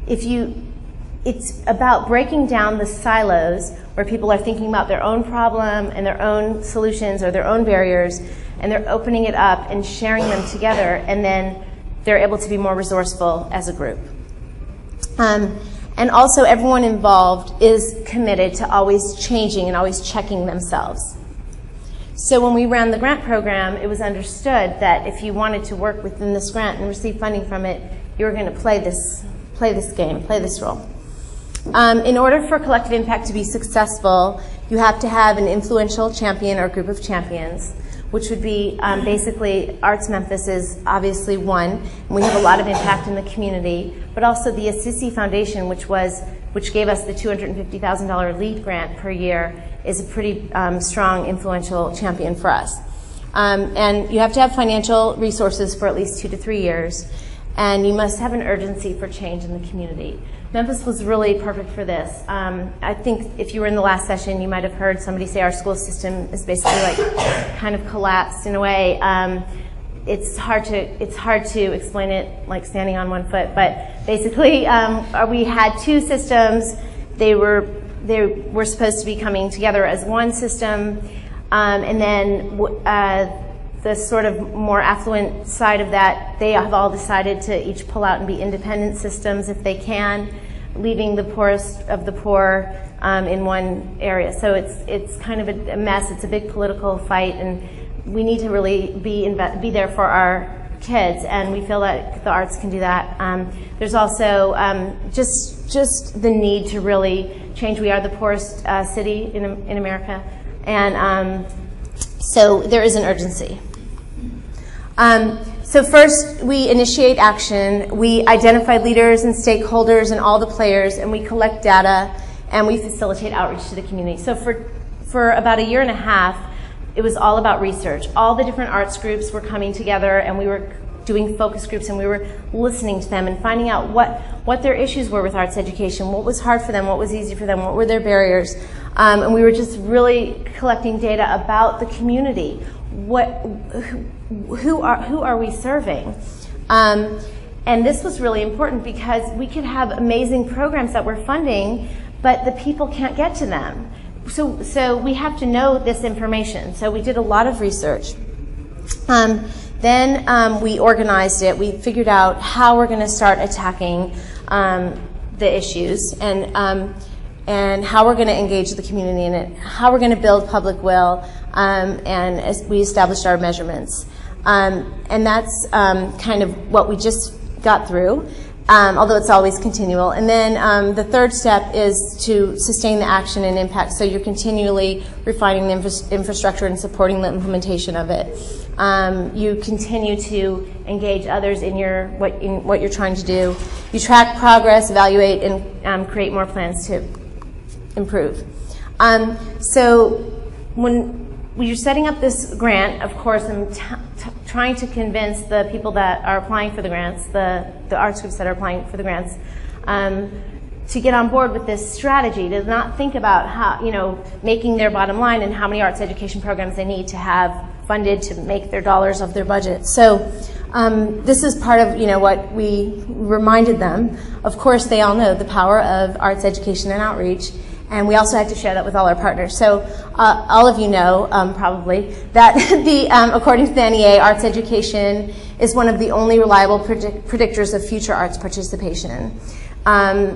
it's about breaking down the silos where people are thinking about their own problem and their own solutions or their own barriers, and they're opening it up and sharing them together, and then they're able to be more resourceful as a group. And also, everyone involved is committed to always changing and always checking themselves. So when we ran the grant program, it was understood that if you wanted to work within this grant and receive funding from it, you were going to play this game, play this role. In order for collective impact to be successful, you have to have an influential champion or group of champions, which would be basically Arts Memphis is obviously one, and we have a lot of impact in the community, but also the Assisi Foundation, which gave us the $250,000 LEAD grant per year, is a pretty strong, influential champion for us. And you have to have financial resources for at least 2 to 3 years, and you must have an urgency for change in the community. Memphis was really perfect for this. I think if you were in the last session, you might have heard somebody say our school system is basically like kind of collapsed in a way. It's hard to explain it like standing on one foot, but basically we had 2 systems. They were supposed to be coming together as one system, and then the sort of more affluent side of that, they have all decided to each pull out and be independent systems if they can, leaving the poorest of the poor in one area. So it's kind of a mess. It's a big political fight, and we need to really be there for our kids, and we feel that the arts can do that. There's also just the need to really change. We are the poorest city in America, and so there is an urgency. So first, we initiate action. We identify leaders and stakeholders and all the players, and we collect data, and we facilitate outreach to the community. So for about 1.5 years, it was all about research. All the different arts groups were coming together, and we were doing focus groups, and we were listening to them and finding out what their issues were with arts education, what was hard for them, what was easy for them, what were their barriers. And we were just really collecting data about the community. who are we serving? And this was really important because we could have amazing programs that we're funding, but the people can't get to them. So we have to know this information. So we did a lot of research. Then we organized it. We figured out how we're going to start attacking the issues and how we're going to engage the community in it, how we're going to build public will, and as we established our measurements. And that's kind of what we just got through, although it's always continual. And then the third step is to sustain the action and impact, so you're continually refining the infrastructure and supporting the implementation of it. You continue to engage others in what you're trying to do. You track progress, evaluate, and create more plans to improve. So when you're setting up this grant, of course, I'm trying to convince the people that are applying for the grants, the arts groups that are applying for the grants, to get on board with this strategy, to not think about how, making their bottom line and how many arts education programs they need to have funded to make their dollars of their budget. So this is part of what we reminded them. Of course, they all know the power of arts education and outreach, and we also had to share that with all our partners. So all of you know probably that according to the NEA, arts education is one of the only reliable predictors of future arts participation.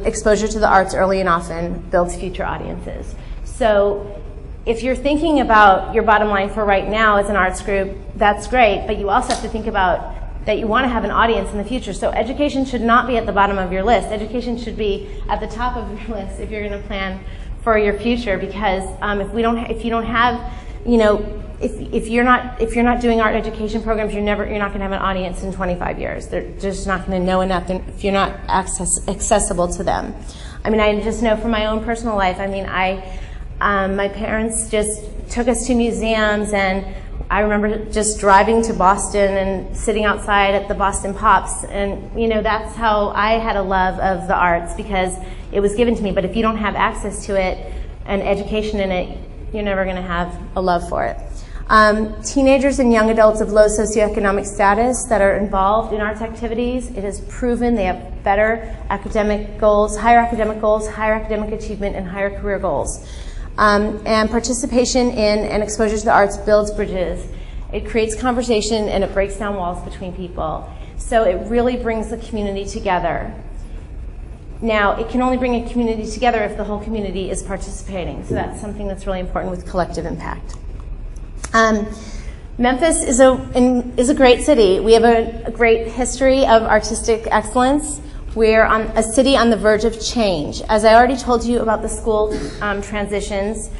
Exposure to the arts early and often builds future audiences. So if you're thinking about your bottom line for right now as an arts group, that's great, but you also have to think about that you want to have an audience in the future. So education should not be at the bottom of your list. Education should be at the top of your list if you're going to plan for your future, because if you're not doing art education programs, you're not going to have an audience in 25 years. They're just not going to know enough if you're not accessible to them. I mean, I just know from my own personal life. I mean, my parents just took us to museums, and I remember just driving to Boston and sitting outside at the Boston Pops, and that's how I had a love of the arts, because it was given to me. But if you don't have access to it and education in it, you're never going to have a love for it. Teenagers and young adults of low socioeconomic status that are involved in arts activities, it is proven they have better academic goals, higher academic achievement, and higher career goals. And participation in and exposure to the arts builds bridges. It creates conversation, and it breaks down walls between people. So it really brings the community together. Now, it can only bring a community together if the whole community is participating. So that's something that's really important with collective impact. Memphis is a great city. We have a great history of artistic excellence. We're a city on the verge of change. As I already told you about the school transitions,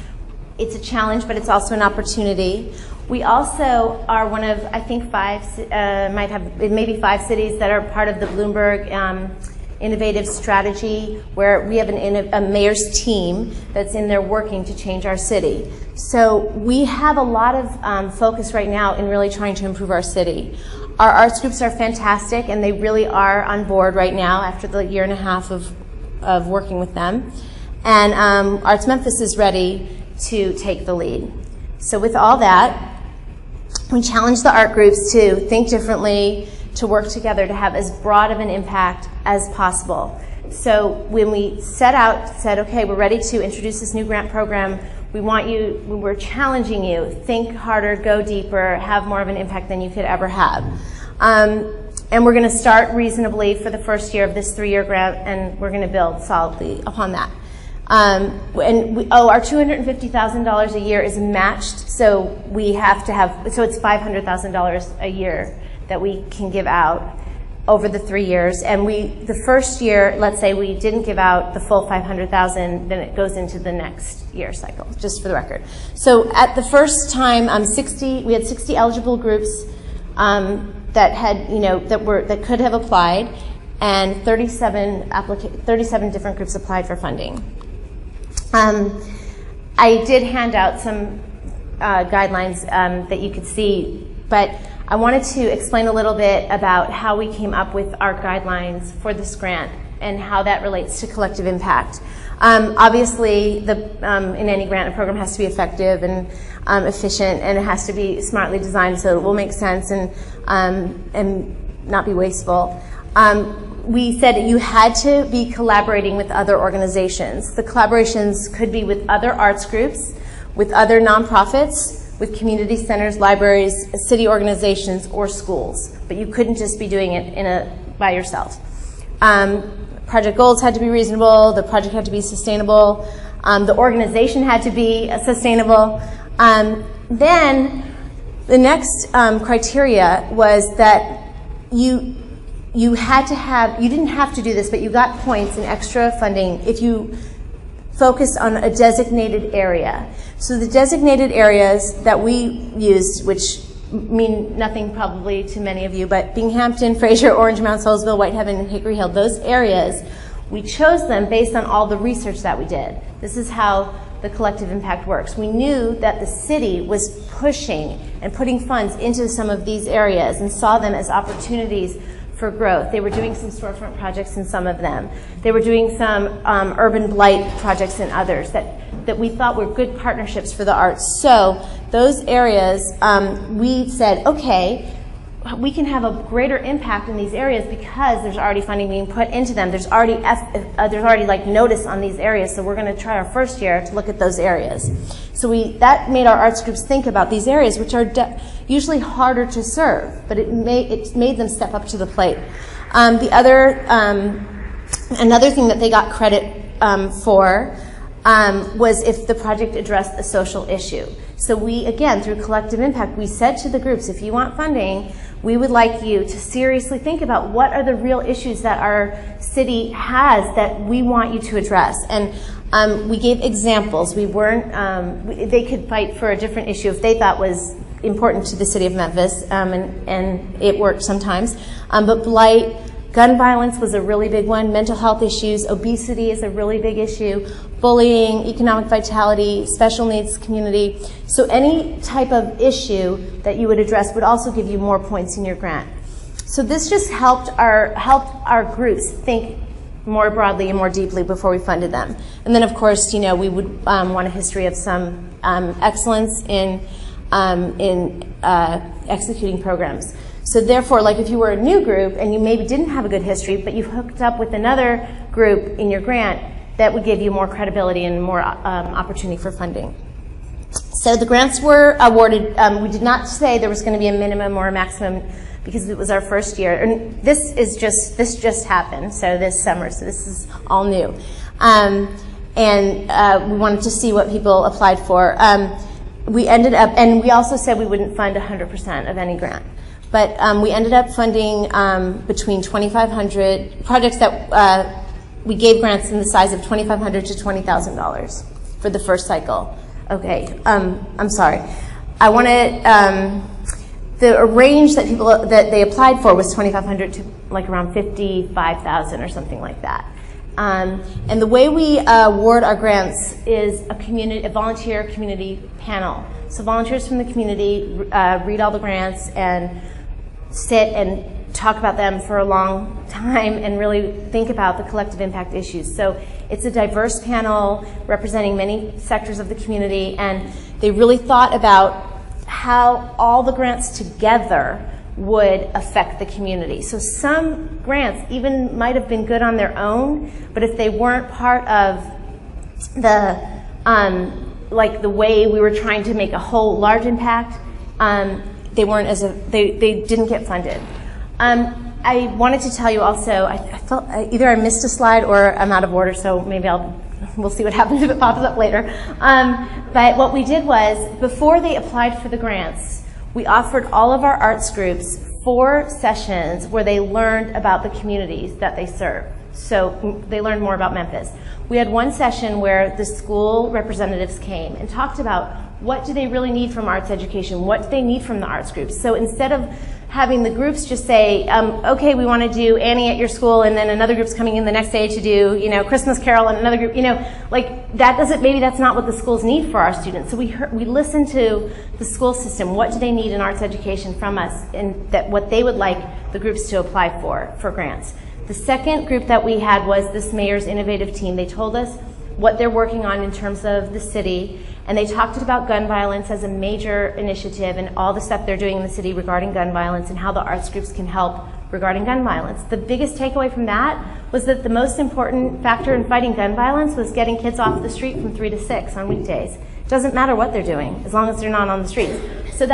it's a challenge, but it's also an opportunity. We also are one of, I think, maybe five cities that are part of the Bloomberg Innovative Strategy, where we have a mayor's team that's in there working to change our city. So we have a lot of focus right now in really trying to improve our city. Our arts groups are fantastic, and they really are on board right now after the year and a half of working with them. And Arts Memphis is ready to take the lead. So with all that, we challenge the art groups to think differently, to work together to have as broad of an impact as possible. So when we said, okay, we're ready to introduce this new grant program, we're challenging you, think harder, go deeper, have more of an impact than you could ever have. And we're going to start reasonably for the first year of this 3-year grant, and we're going to build solidly upon that. Our $250,000 a year is matched, so it's $500,000 a year that we can give out over the 3 years. And the first year, let's say we didn't give out the full $500,000, then it goes into the next year cycle, just for the record. So at the first time, we had 60 eligible groups that could have applied, and 37 different groups applied for funding. I did hand out some guidelines that you could see, but I wanted to explain a little bit about how we came up with our guidelines for this grant and how that relates to collective impact. Obviously, in any grant, a program has to be effective and efficient, and it has to be smartly designed so it will make sense and not be wasteful. We said you had to be collaborating with other organizations. The collaborations could be with other arts groups, with other nonprofits, with community centers, libraries, city organizations, or schools. But you couldn't just be doing it by yourself. Project goals had to be reasonable, the project had to be sustainable, the organization had to be sustainable. Then the next criteria was that you didn't have to do this, but you got points and extra funding if you focused on a designated area. So the designated areas that we used, which mean nothing probably to many of you, but Binghamton, Fraser, Orange, Mount Solsville, Whitehaven, and Hickory Hill, those areas, we chose them based on all the research that we did. This is how the collective impact works. We knew that the city was pushing and putting funds into some of these areas and saw them as opportunities for growth. They were doing some storefront projects in some of them. They were doing some urban blight projects in others that we thought were good partnerships for the arts. So those areas, we said, okay, we can have a greater impact in these areas because there's already funding being put into them. There's already like notice on these areas, so we're going to try our first year to look at those areas. So that made our arts groups think about these areas, which are usually harder to serve, but it made them step up to the plate. Another thing that they got credit for was if the project addressed a social issue. So we, again, through collective impact, we said to the groups, if you want funding, we would like you to seriously think about what are the real issues that our city has that we want you to address. And we gave examples. We weren't, they could fight for a different issue if they thought was important to the city of Memphis, and it worked sometimes. But blight, gun violence was a really big one, mental health issues, obesity is a really big issue, bullying, economic vitality, special needs community. So any type of issue that you would address would also give you more points in your grant. So this just helped our groups think more broadly and more deeply before we funded them. And then of course, we would want a history of some excellence in executing programs. So therefore, like if you were a new group and you maybe didn't have a good history, but you've hooked up with another group in your grant, that would give you more credibility and more opportunity for funding. So the grants were awarded. We did not say there was going to be a minimum or a maximum because it was our first year. And this just happened, so this summer, so this is all new. And we wanted to see what people applied for. We ended up, and we also said we wouldn't fund 100% of any grant. But we ended up funding between 2,500 projects that we gave grants in the size of $2,500 to $20,000 for the first cycle. Okay, I'm sorry. I wanted the range that they applied for was $2,500 to like around $55,000 or something like that. And the way we award our grants is a volunteer community panel. So volunteers from the community read all the grants and sit and talk about them for a long time and really think about the collective impact issues. So it's a diverse panel representing many sectors of the community, and they really thought about how all the grants together would affect the community. So some grants even might have been good on their own, but if they weren't part of the like the way we were trying to make a whole large impact, they weren't they didn't get funded. I wanted to tell you also, I felt either I missed a slide or I'm out of order, so maybe we'll see what happens if it pops up later. But what we did was, before they applied for the grants, we offered all of our arts groups 4 sessions where they learned about the communities that they serve. So they learned more about Memphis. We had one session where the school representatives came and talked about what do they really need from arts education, what do they need from the arts groups. So instead of having the groups just say, okay, we want to do Annie at your school, and then another group's coming in the next day to do, Christmas Carol, and another group, like that doesn't, maybe that's not what the schools need for our students. So we listened to the school system. What do they need in arts education from us, and what they would like the groups to apply for grants. The second group that we had was this mayor's innovative team. They told us what they're working on in terms of the city, and they talked about gun violence as a major initiative and all the stuff they're doing in the city regarding gun violence and how the arts groups can help regarding gun violence. The biggest takeaway from that was that the most important factor in fighting gun violence was getting kids off the street from 3 to 6 on weekdays. It doesn't matter what they're doing, as long as they're not on the streets. So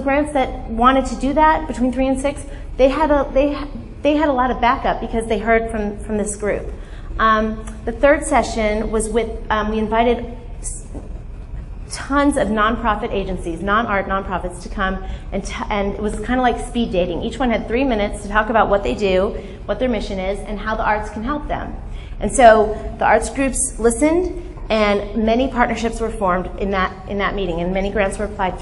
grants that wanted to do that between 3 and 6, they had a lot of backup because they heard from this group. The third session was with, we invited tons of nonprofit agencies, non-art nonprofits to come, and it was kind of like speed dating. Each one had 3 minutes to talk about what they do, what their mission is, and how the arts can help them. And so the arts groups listened, and many partnerships were formed in that meeting, and many grants were applied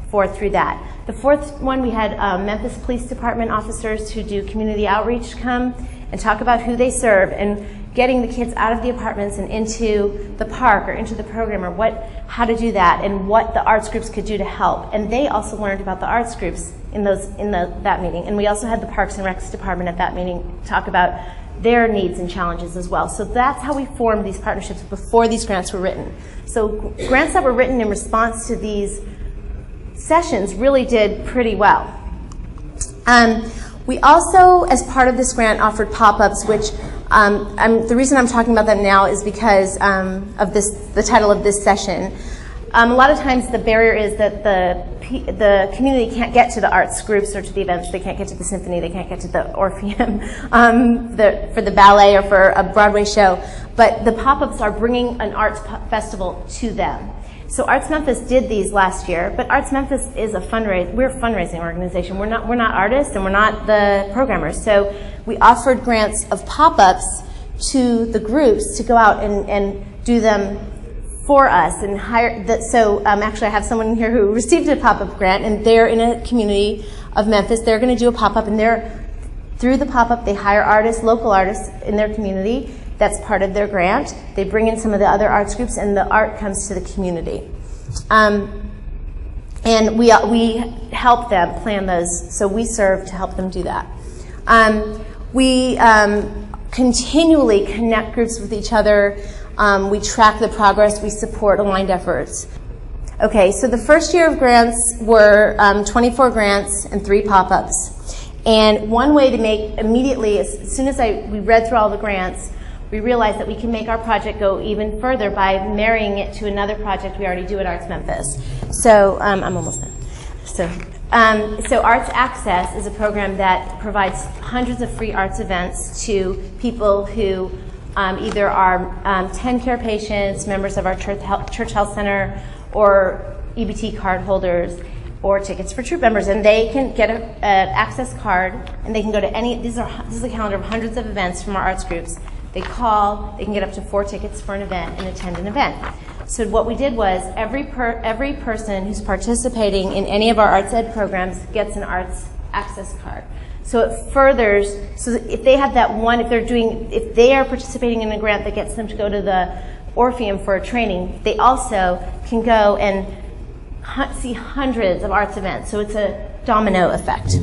for through that. The fourth one, we had Memphis Police Department officers who do community outreach come and talk about who they serve and getting the kids out of the apartments and into the park or into the program, or how to do that and what the arts groups could do to help. And they also learned about the arts groups in that meeting. And we also had the Parks and Recs department at that meeting talk about their needs and challenges as well. So that's how we formed these partnerships before these grants were written. So grants that were written in response to these sessions really did pretty well. We also, as part of this grant, offered pop-ups, which the reason I'm talking about them now is because of the title of this session. A lot of times the barrier is that the community can't get to the arts groups or to the events. They can't get to the symphony. They can't get to the Orpheum for the ballet or for a Broadway show. But the pop-ups are bringing an arts festival to them. So Arts Memphis did these last year, but Arts Memphis is we're a fundraising organization. We're not artists and we're not the programmers. So we offered grants of pop-ups to the groups to go out and do them for us and hire. Actually I have someone here who received a pop-up grant, and they're in a community of Memphis. They're going to do a pop-up, and through the pop-up they hire artists, local artists in their community. That's part of their grant. They bring in some of the other arts groups, and the art comes to the community. And we help them plan those, so we serve to help them do that. We continually connect groups with each other. We track the progress. We support aligned efforts. Okay, so the first year of grants were 24 grants and 3 pop-ups. And one way to make immediately, as soon as we read through all the grants, we realized that we can make our project go even further by marrying it to another project we already do at Arts Memphis. So I'm almost done. So Arts Access is a program that provides hundreds of free arts events to people who either are 10 care patients, members of our church health center, or EBT card holders, or tickets for troop members, and they can get an access card, and they can go to any. This is a calendar of hundreds of events from our arts groups. They call, they can get up to 4 tickets for an event and attend an event. So what we did was every person who's participating in any of our arts ed programs gets an arts access card. So it furthers, so if they have that one, if they are participating in a grant that gets them to go to the Orpheum for a training, they also can go and see hundreds of arts events. So it's a domino effect.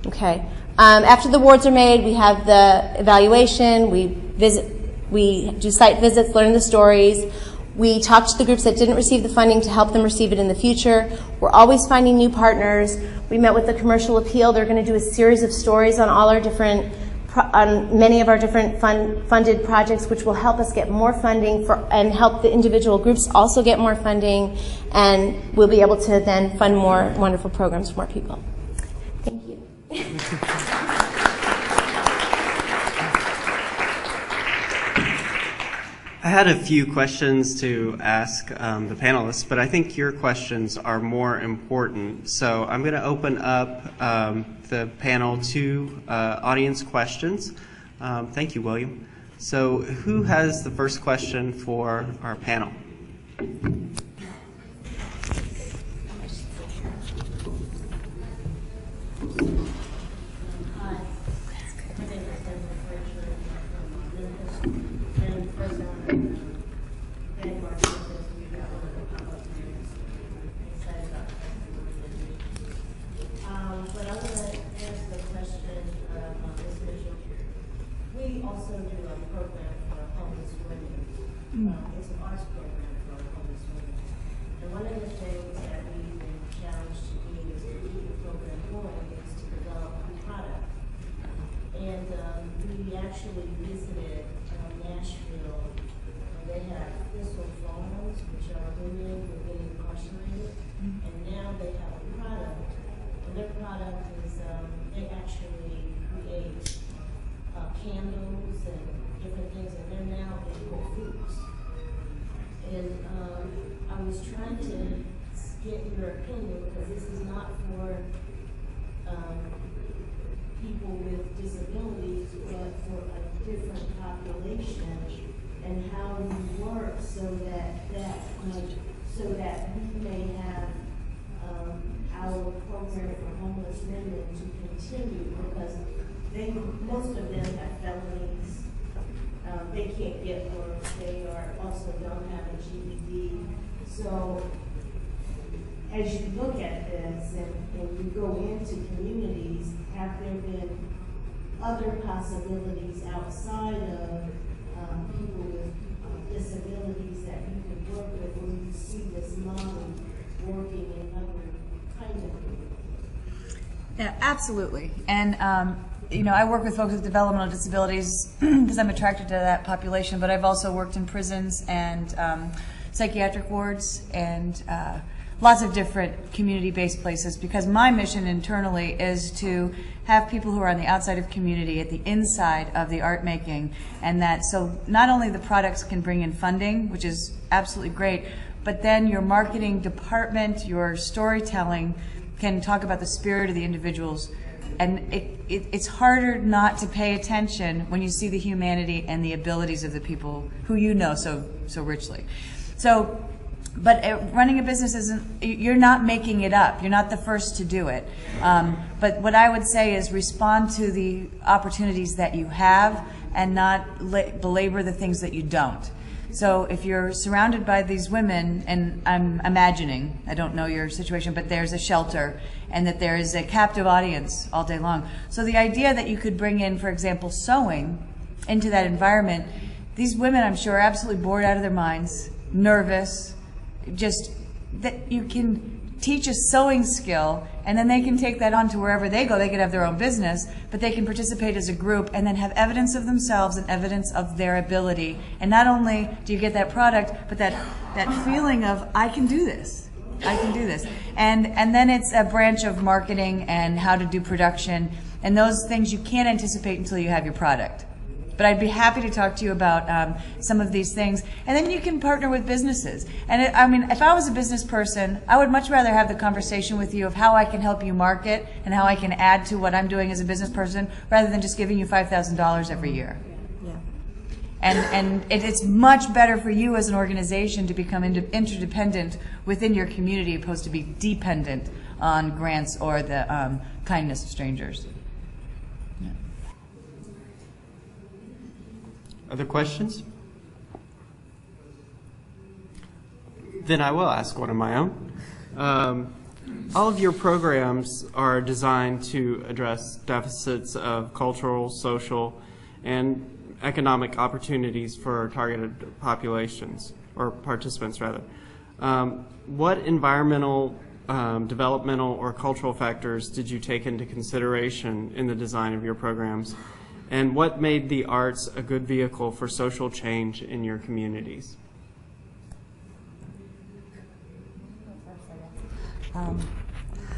Okay. After the awards are made, we have the evaluation, we do site visits, learn the stories. We talk to the groups that didn't receive the funding to help them receive it in the future. We're always finding new partners. We met with the Commercial Appeal. They're going to do a series of stories on all our on many of our different funded projects, which will help us get more funding and help the individual groups also get more funding, and we'll be able to then fund more wonderful programs for more people. Thank you. I had a few questions to ask the panelists, but I think your questions are more important. So I'm going to open up the panel to audience questions. Thank you, William. So who has the first question for our panel? But I'm going to answer the question on this we actually visited Nashville. They have Thistle Farms, which are women who are getting incarcerated, and now they have a product, and their product is they actually create candles and different things, and they're now in Whole Foods. And I was trying to get your opinion, because this is not for people with disabilities, but for a different population, and how you work so that we may have our program for homeless women to continue, because most of them have felonies. They can't get work. They also don't have a GED. So as you look at this and you go into communities, have there been other possibilities outside of people with disabilities that you can work with, when you see this model working in other kind of communities? Yeah, absolutely. And I work with folks with developmental disabilities because I'm attracted to that population, but I've also worked in prisons and psychiatric wards and lots of different community-based places, because my mission internally is to have people who are on the outside of community at the inside of the art making, and that so not only the products can bring in funding, which is absolutely great, but then your marketing department, your storytelling can talk about the spirit of the individuals. And it's harder not to pay attention when you see the humanity and the abilities of the people who you know so richly. So, but running a business isn't, you're not making it up. You're not the first to do it. But what I would say is respond to the opportunities that you have and not belabor the things that you don't. So if you're surrounded by these women, and I'm imagining, I don't know your situation, but there's a shelter and that there is a captive audience all day long. So the idea that you could bring in, for example, sewing into that environment, these women I'm sure are absolutely bored out of their minds, nervous, just that you can teach a sewing skill, and then they can take that on to wherever they go. They could have their own business, but they can participate as a group and then have evidence of themselves and evidence of their ability. And not only do you get that product, but that feeling of, I can do this. I can do this. And then it's a branch of marketing and how to do production, and those things you can't anticipate until you have your product. But I'd be happy to talk to you about some of these things. And then you can partner with businesses. And if I was a business person, I would much rather have the conversation with you of how I can help you market and how I can add to what I'm doing as a business person, rather than just giving you $5,000 every year. Yeah. And it's much better for you as an organization to become interdependent within your community, opposed to be dependent on grants or the kindness of strangers. Other questions? Then I will ask one of my own. All of your programs are designed to address deficits of cultural, social, and economic opportunities for targeted populations, or participants rather. What environmental, developmental, or cultural factors did you take into consideration in the design of your programs? And what made the arts a good vehicle for social change in your communities?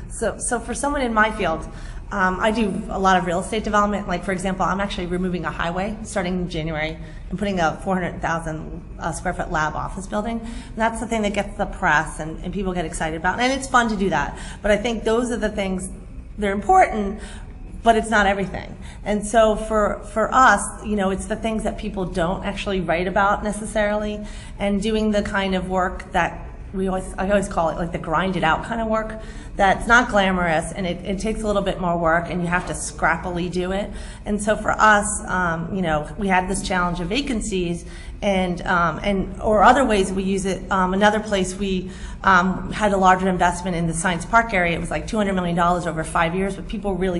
So for someone in my field, I do a lot of real estate development. Like, for example, I'm actually removing a highway starting in January and putting a 400,000 square foot lab office building. And that's the thing that gets the press and people get excited about. And it's fun to do that. But I think those are the things, they're important, but it's not everything. And so for us, it's the things that people don't actually write about necessarily, and doing the kind of work that I always call it like the grind it out kind of work, that's not glamorous, and it takes a little bit more work, and you have to scrappily do it. And so for us, we had this challenge of vacancies, or other ways we use it. Another place we had a larger investment in the Science Park area. It was like $200 million over 5 years, but people really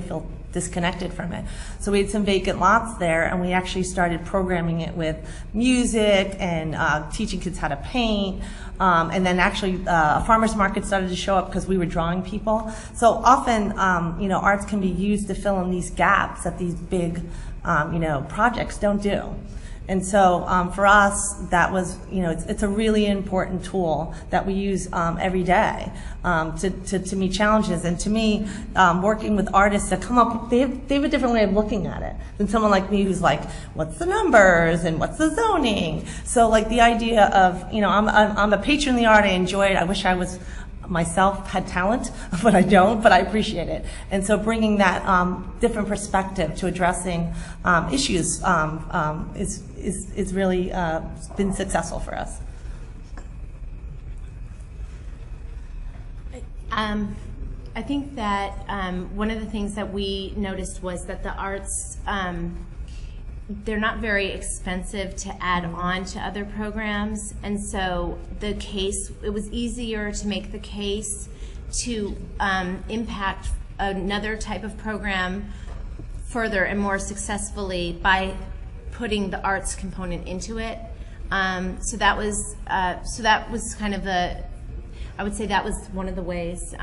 disconnected from it. So we had some vacant lots there, and we actually started programming it with music and teaching kids how to paint. And then actually a farmer's market started to show up because we were drawing people. So often, arts can be used to fill in these gaps that these big, projects don't do. And so for us, that was, it's a really important tool that we use every day to meet challenges. And to me, working with artists that come up, they have a different way of looking at it than someone like me who's like, what's the numbers and what's the zoning? So like the idea of, I'm a patron of the art, I enjoy it, I wish I was myself had talent, but I don't, but I appreciate it. And so bringing that different perspective to addressing issues is really been successful for us. I think that one of the things that we noticed was that the arts, they're not very expensive to add on to other programs, and so it was easier to make the case to impact another type of program further and more successfully by putting the arts component into it. So that was kind of I would say that was one of the ways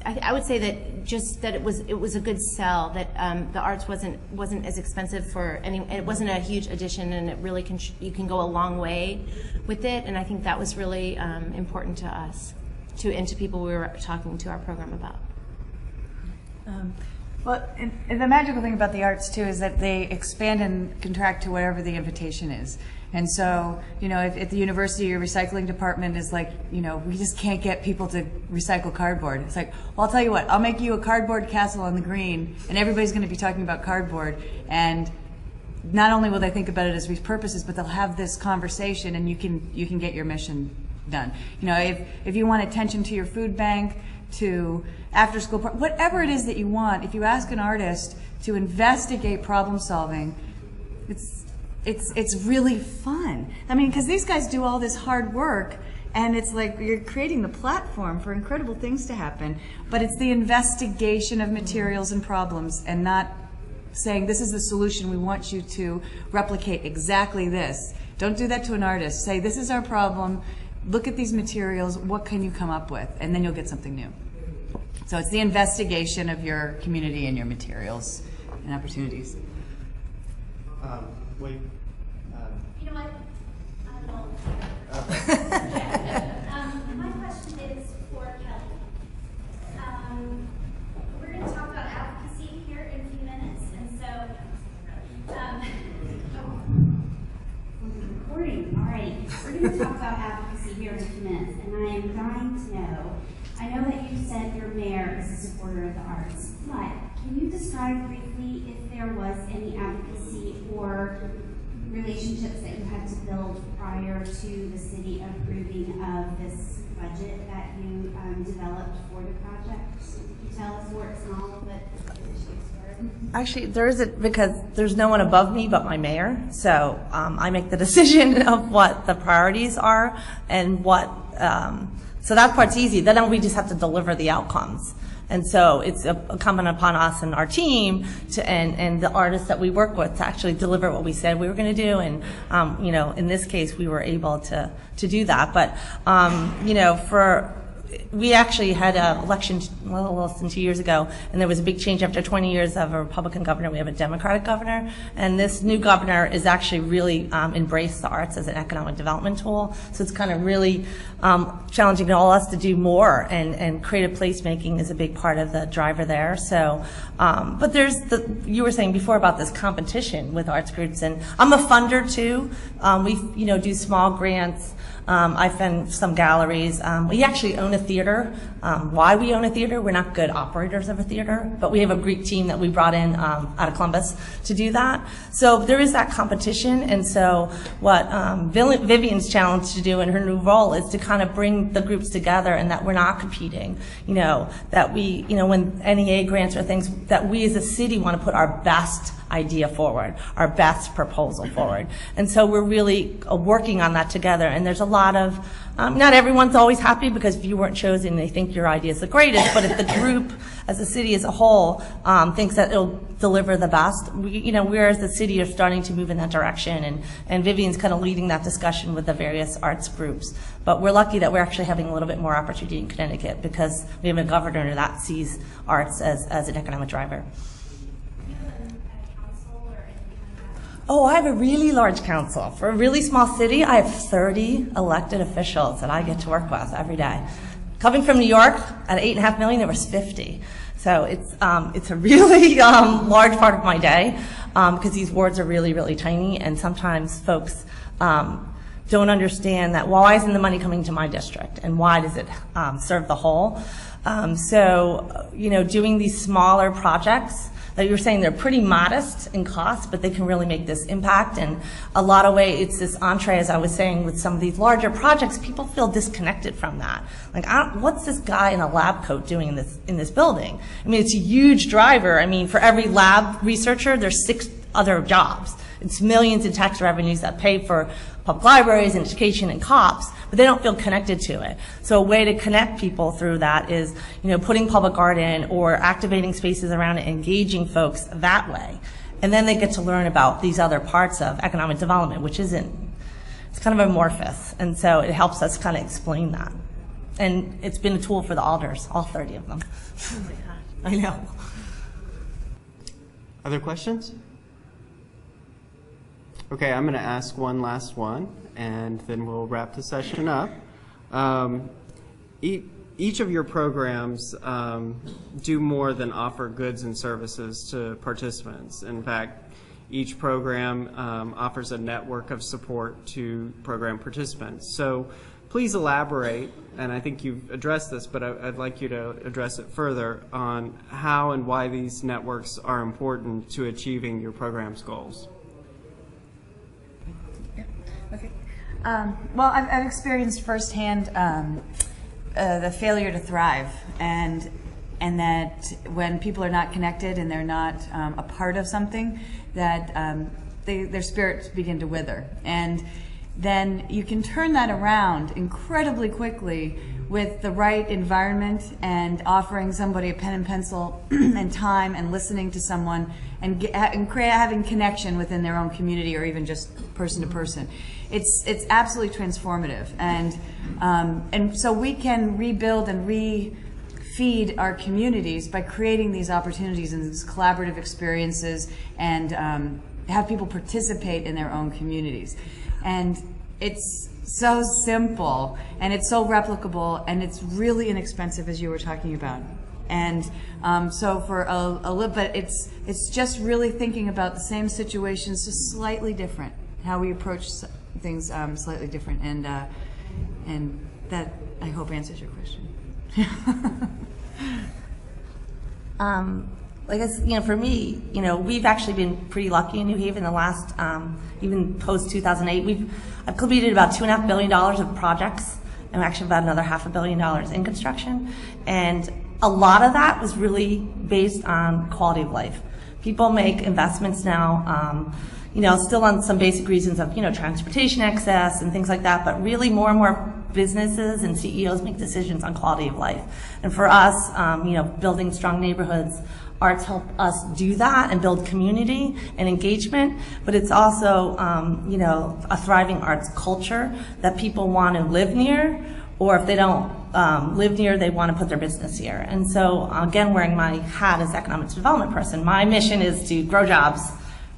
I would say that just that it was a good sell, that the arts wasn't as expensive for any, it wasn't a huge addition, and it really you can go a long way with it, and I think that was really important to us, and to people we were talking to our program about. Well, and the magical thing about the arts too is that they expand and contract to whatever the invitation is. And so, if at the university your recycling department is like, we just can't get people to recycle cardboard. It's like, well, I'll tell you what, I'll make you a cardboard castle on the green, and everybody's going to be talking about cardboard. And not only will they think about it as repurposes, but they'll have this conversation, and you can get your mission done. If you want attention to your food bank, to after school, whatever it is that you want, if you ask an artist to investigate problem solving, it's really fun. I mean, because these guys do all this hard work, and it's like you're creating the platform for incredible things to happen, but it's the investigation of materials and problems, and not saying this is the solution, we want you to replicate exactly this. Don't do that to an artist. Say, this is our problem, look at these materials, what can you come up with? And then you'll get something new. So it's the investigation of your community and your materials and opportunities. You know what? My question is for Kelly. We're going to talk about advocacy here in a few minutes, and so recording. All right, we're going to talk about advocacy here in a few minutes, and I am dying to know. I know that you said your mayor is a supporter of the arts, but can you describe briefly if there was any advocacy or relationships that you had to build prior to the city approving of this budget that you developed for the project? Can you tell us where it's small, but Actually, there isn't, because there's no one above me but my mayor. So I make the decision of what the priorities are and what. So that part's easy. Then we just have to deliver the outcomes. And so it's incumbent upon us and our team and the artists that we work with to actually deliver what we said we were going to do. And, in this case, we were able to do that. But, we actually had an election a little less than 2 years ago, and there was a big change after 20 years of a Republican governor. We have a Democratic governor, and this new governor is actually really embraced the arts as an economic development tool. So it's kind of really challenging all us to do more, and creative placemaking is a big part of the driver there. So, but there's you were saying before about this competition with arts groups, and I'm a funder too. We do small grants. I fund some galleries. We actually own a theater. Why we own a theater? We're not good operators of a theater, but we have a Greek team that we brought in out of Columbus to do that. So there is that competition, and so what Vivian's challenge to do in her new role is to kind of bring the groups together, and that we're not competing. That we, when NEA grants or things, that we as a city want to put our best idea forward, our best proposal forward. And so we're really working on that together. And there's a lot of, not everyone's always happy, because if you weren't chosen, they think your idea is the greatest. But if the group as a city as a whole, thinks that it'll deliver the best. We as the city are starting to move in that direction, and Vivian's kind of leading that discussion with the various arts groups. But we're lucky that we're actually having a little bit more opportunity in Connecticut because we have a governor that sees arts as an economic driver. Oh, I have a really large council. For a really small city, I have 30 elected officials that I get to work with every day. Coming from New York, at 8.5 million, there was 50. So it's a really large part of my day because these wards are really, really tiny, and sometimes folks don't understand that why isn't the money coming to my district and why does it serve the whole? Doing these smaller projects that you were saying, they're pretty modest in cost, but they can really make this impact. And a lot of ways, it's this entree, as I was saying, with some of these larger projects, people feel disconnected from that. Like, what's this guy in a lab coat doing in this building? I mean, it's a huge driver. I mean, for every lab researcher, there's 6 other jobs. It's millions in tax revenues that pay for public libraries and education and cops, but they don't feel connected to it. So a way to connect people through that is, putting public art in or activating spaces around it, engaging folks that way. And then they get to learn about these other parts of economic development, which it's kind of amorphous. And so it helps us kind of explain that. And it's been a tool for the alders, all 30 of them. Oh my God, I know. Other questions? Okay, I'm going to ask one last one, and then we'll wrap the session up. Each of your programs do more than offer goods and services to participants. In fact, each program offers a network of support to program participants. So please elaborate, and I think you've addressed this, but I'd like you to address it further on how and why these networks are important to achieving your program's goals. Okay. Well, I've experienced firsthand the failure to thrive, and that when people are not connected and they're not a part of something, that their spirits begin to wither. And then you can turn that around incredibly quickly with the right environment and offering somebody a pen and pencil and time and listening to someone and having connection within their own community or even just person to person. It's absolutely transformative, and so we can rebuild and refeed our communities by creating these opportunities and these collaborative experiences, and have people participate in their own communities. And it's so simple, and it's so replicable, and it's really inexpensive, as you were talking about. And so for a little bit, it's just really thinking about the same situations, just slightly different, how we approach things slightly different, and that, I hope, answers your question. I guess, for me, we've actually been pretty lucky in New Haven the last, even post-2008. I've completed about $2.5 billion of projects, and actually about another $500 million in construction. And a lot of that was really based on quality of life. People make investments now, still on some basic reasons of, transportation access and things like that, but really more and more businesses and CEOs make decisions on quality of life. And for us, building strong neighborhoods, arts help us do that and build community and engagement, but it's also, a thriving arts culture that people want to live near, or if they don't live near, they want to put their business here. And so, again, wearing my hat as economic development person, my mission is to grow jobs,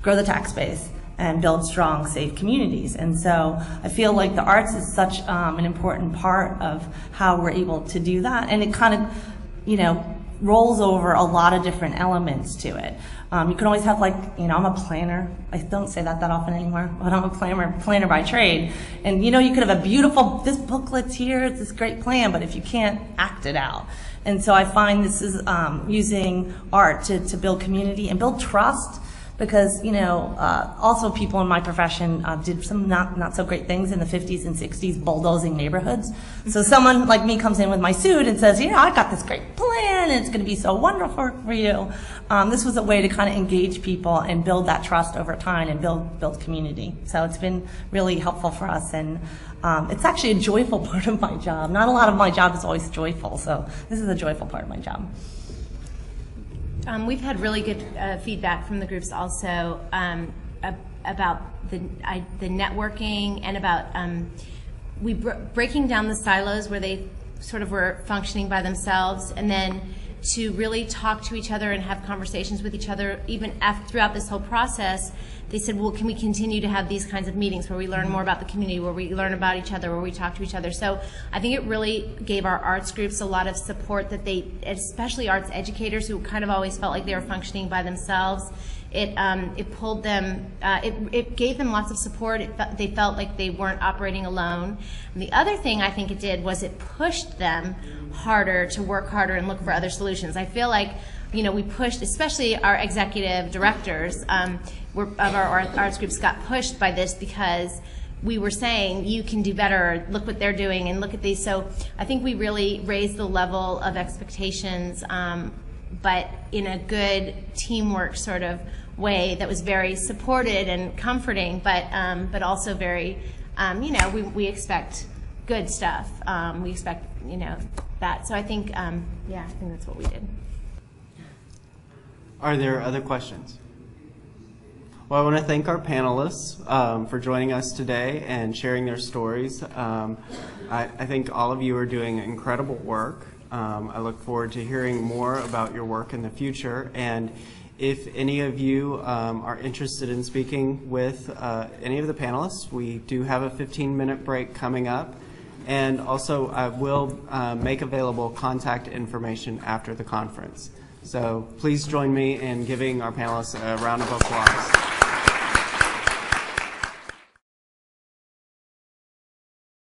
grow the tax base, and build strong, safe communities. And so I feel like the arts is such an important part of how we're able to do that. And it kind of, rolls over a lot of different elements to it. You can always have I'm a planner. I don't say that often anymore, but I'm a planner by trade. And you could have a beautiful, this booklet's here, it's this great plan, but if you can't act it out. And so I find this is using art to build community and build trust, because, also people in my profession did some not so great things in the 50s and 60s, bulldozing neighborhoods. So someone like me comes in with my suit and says, I got this great plan and it's going to be so wonderful for you. This was a way to kind of engage people and build that trust over time and build community. So it's been really helpful for us, and it's actually a joyful part of my job. Not a lot of my job is always joyful, so this is a joyful part of my job. Well, I think, Vivian, We've had really good feedback from the groups also about the networking and about breaking down the silos where they sort of were functioning by themselves, and then to really talk to each other and have conversations with each other. Even throughout this whole process, they said, well, can we continue to have these kinds of meetings where we learn more about the community, where we learn about each other, where we talk to each other? So I think it really gave our arts groups a lot of support that they, especially arts educators who kind of always felt like they were functioning by themselves. It pulled them, it gave them lots of support. They felt like they weren't operating alone. And the other thing I think it did was it pushed them harder to work harder and look for other solutions. I feel like, you know, we pushed, especially our executive directors of our arts groups got pushed by this because we were saying, you can do better, look what they're doing, and look at these. So I think we really raised the level of expectations, but in a good teamwork sort of way that was very supported and comforting, but also very, you know, we expect good stuff. We expect, you know, that. So I think, yeah, I think that's what we did. Are there other questions? Well, I want to thank our panelists for joining us today and sharing their stories. I think all of you are doing incredible work. I look forward to hearing more about your work in the future. And if any of you are interested in speaking with any of the panelists, we do have a 15-minute break coming up. And also, I will make available contact information after the conference. So please join me in giving our panelists a round of applause.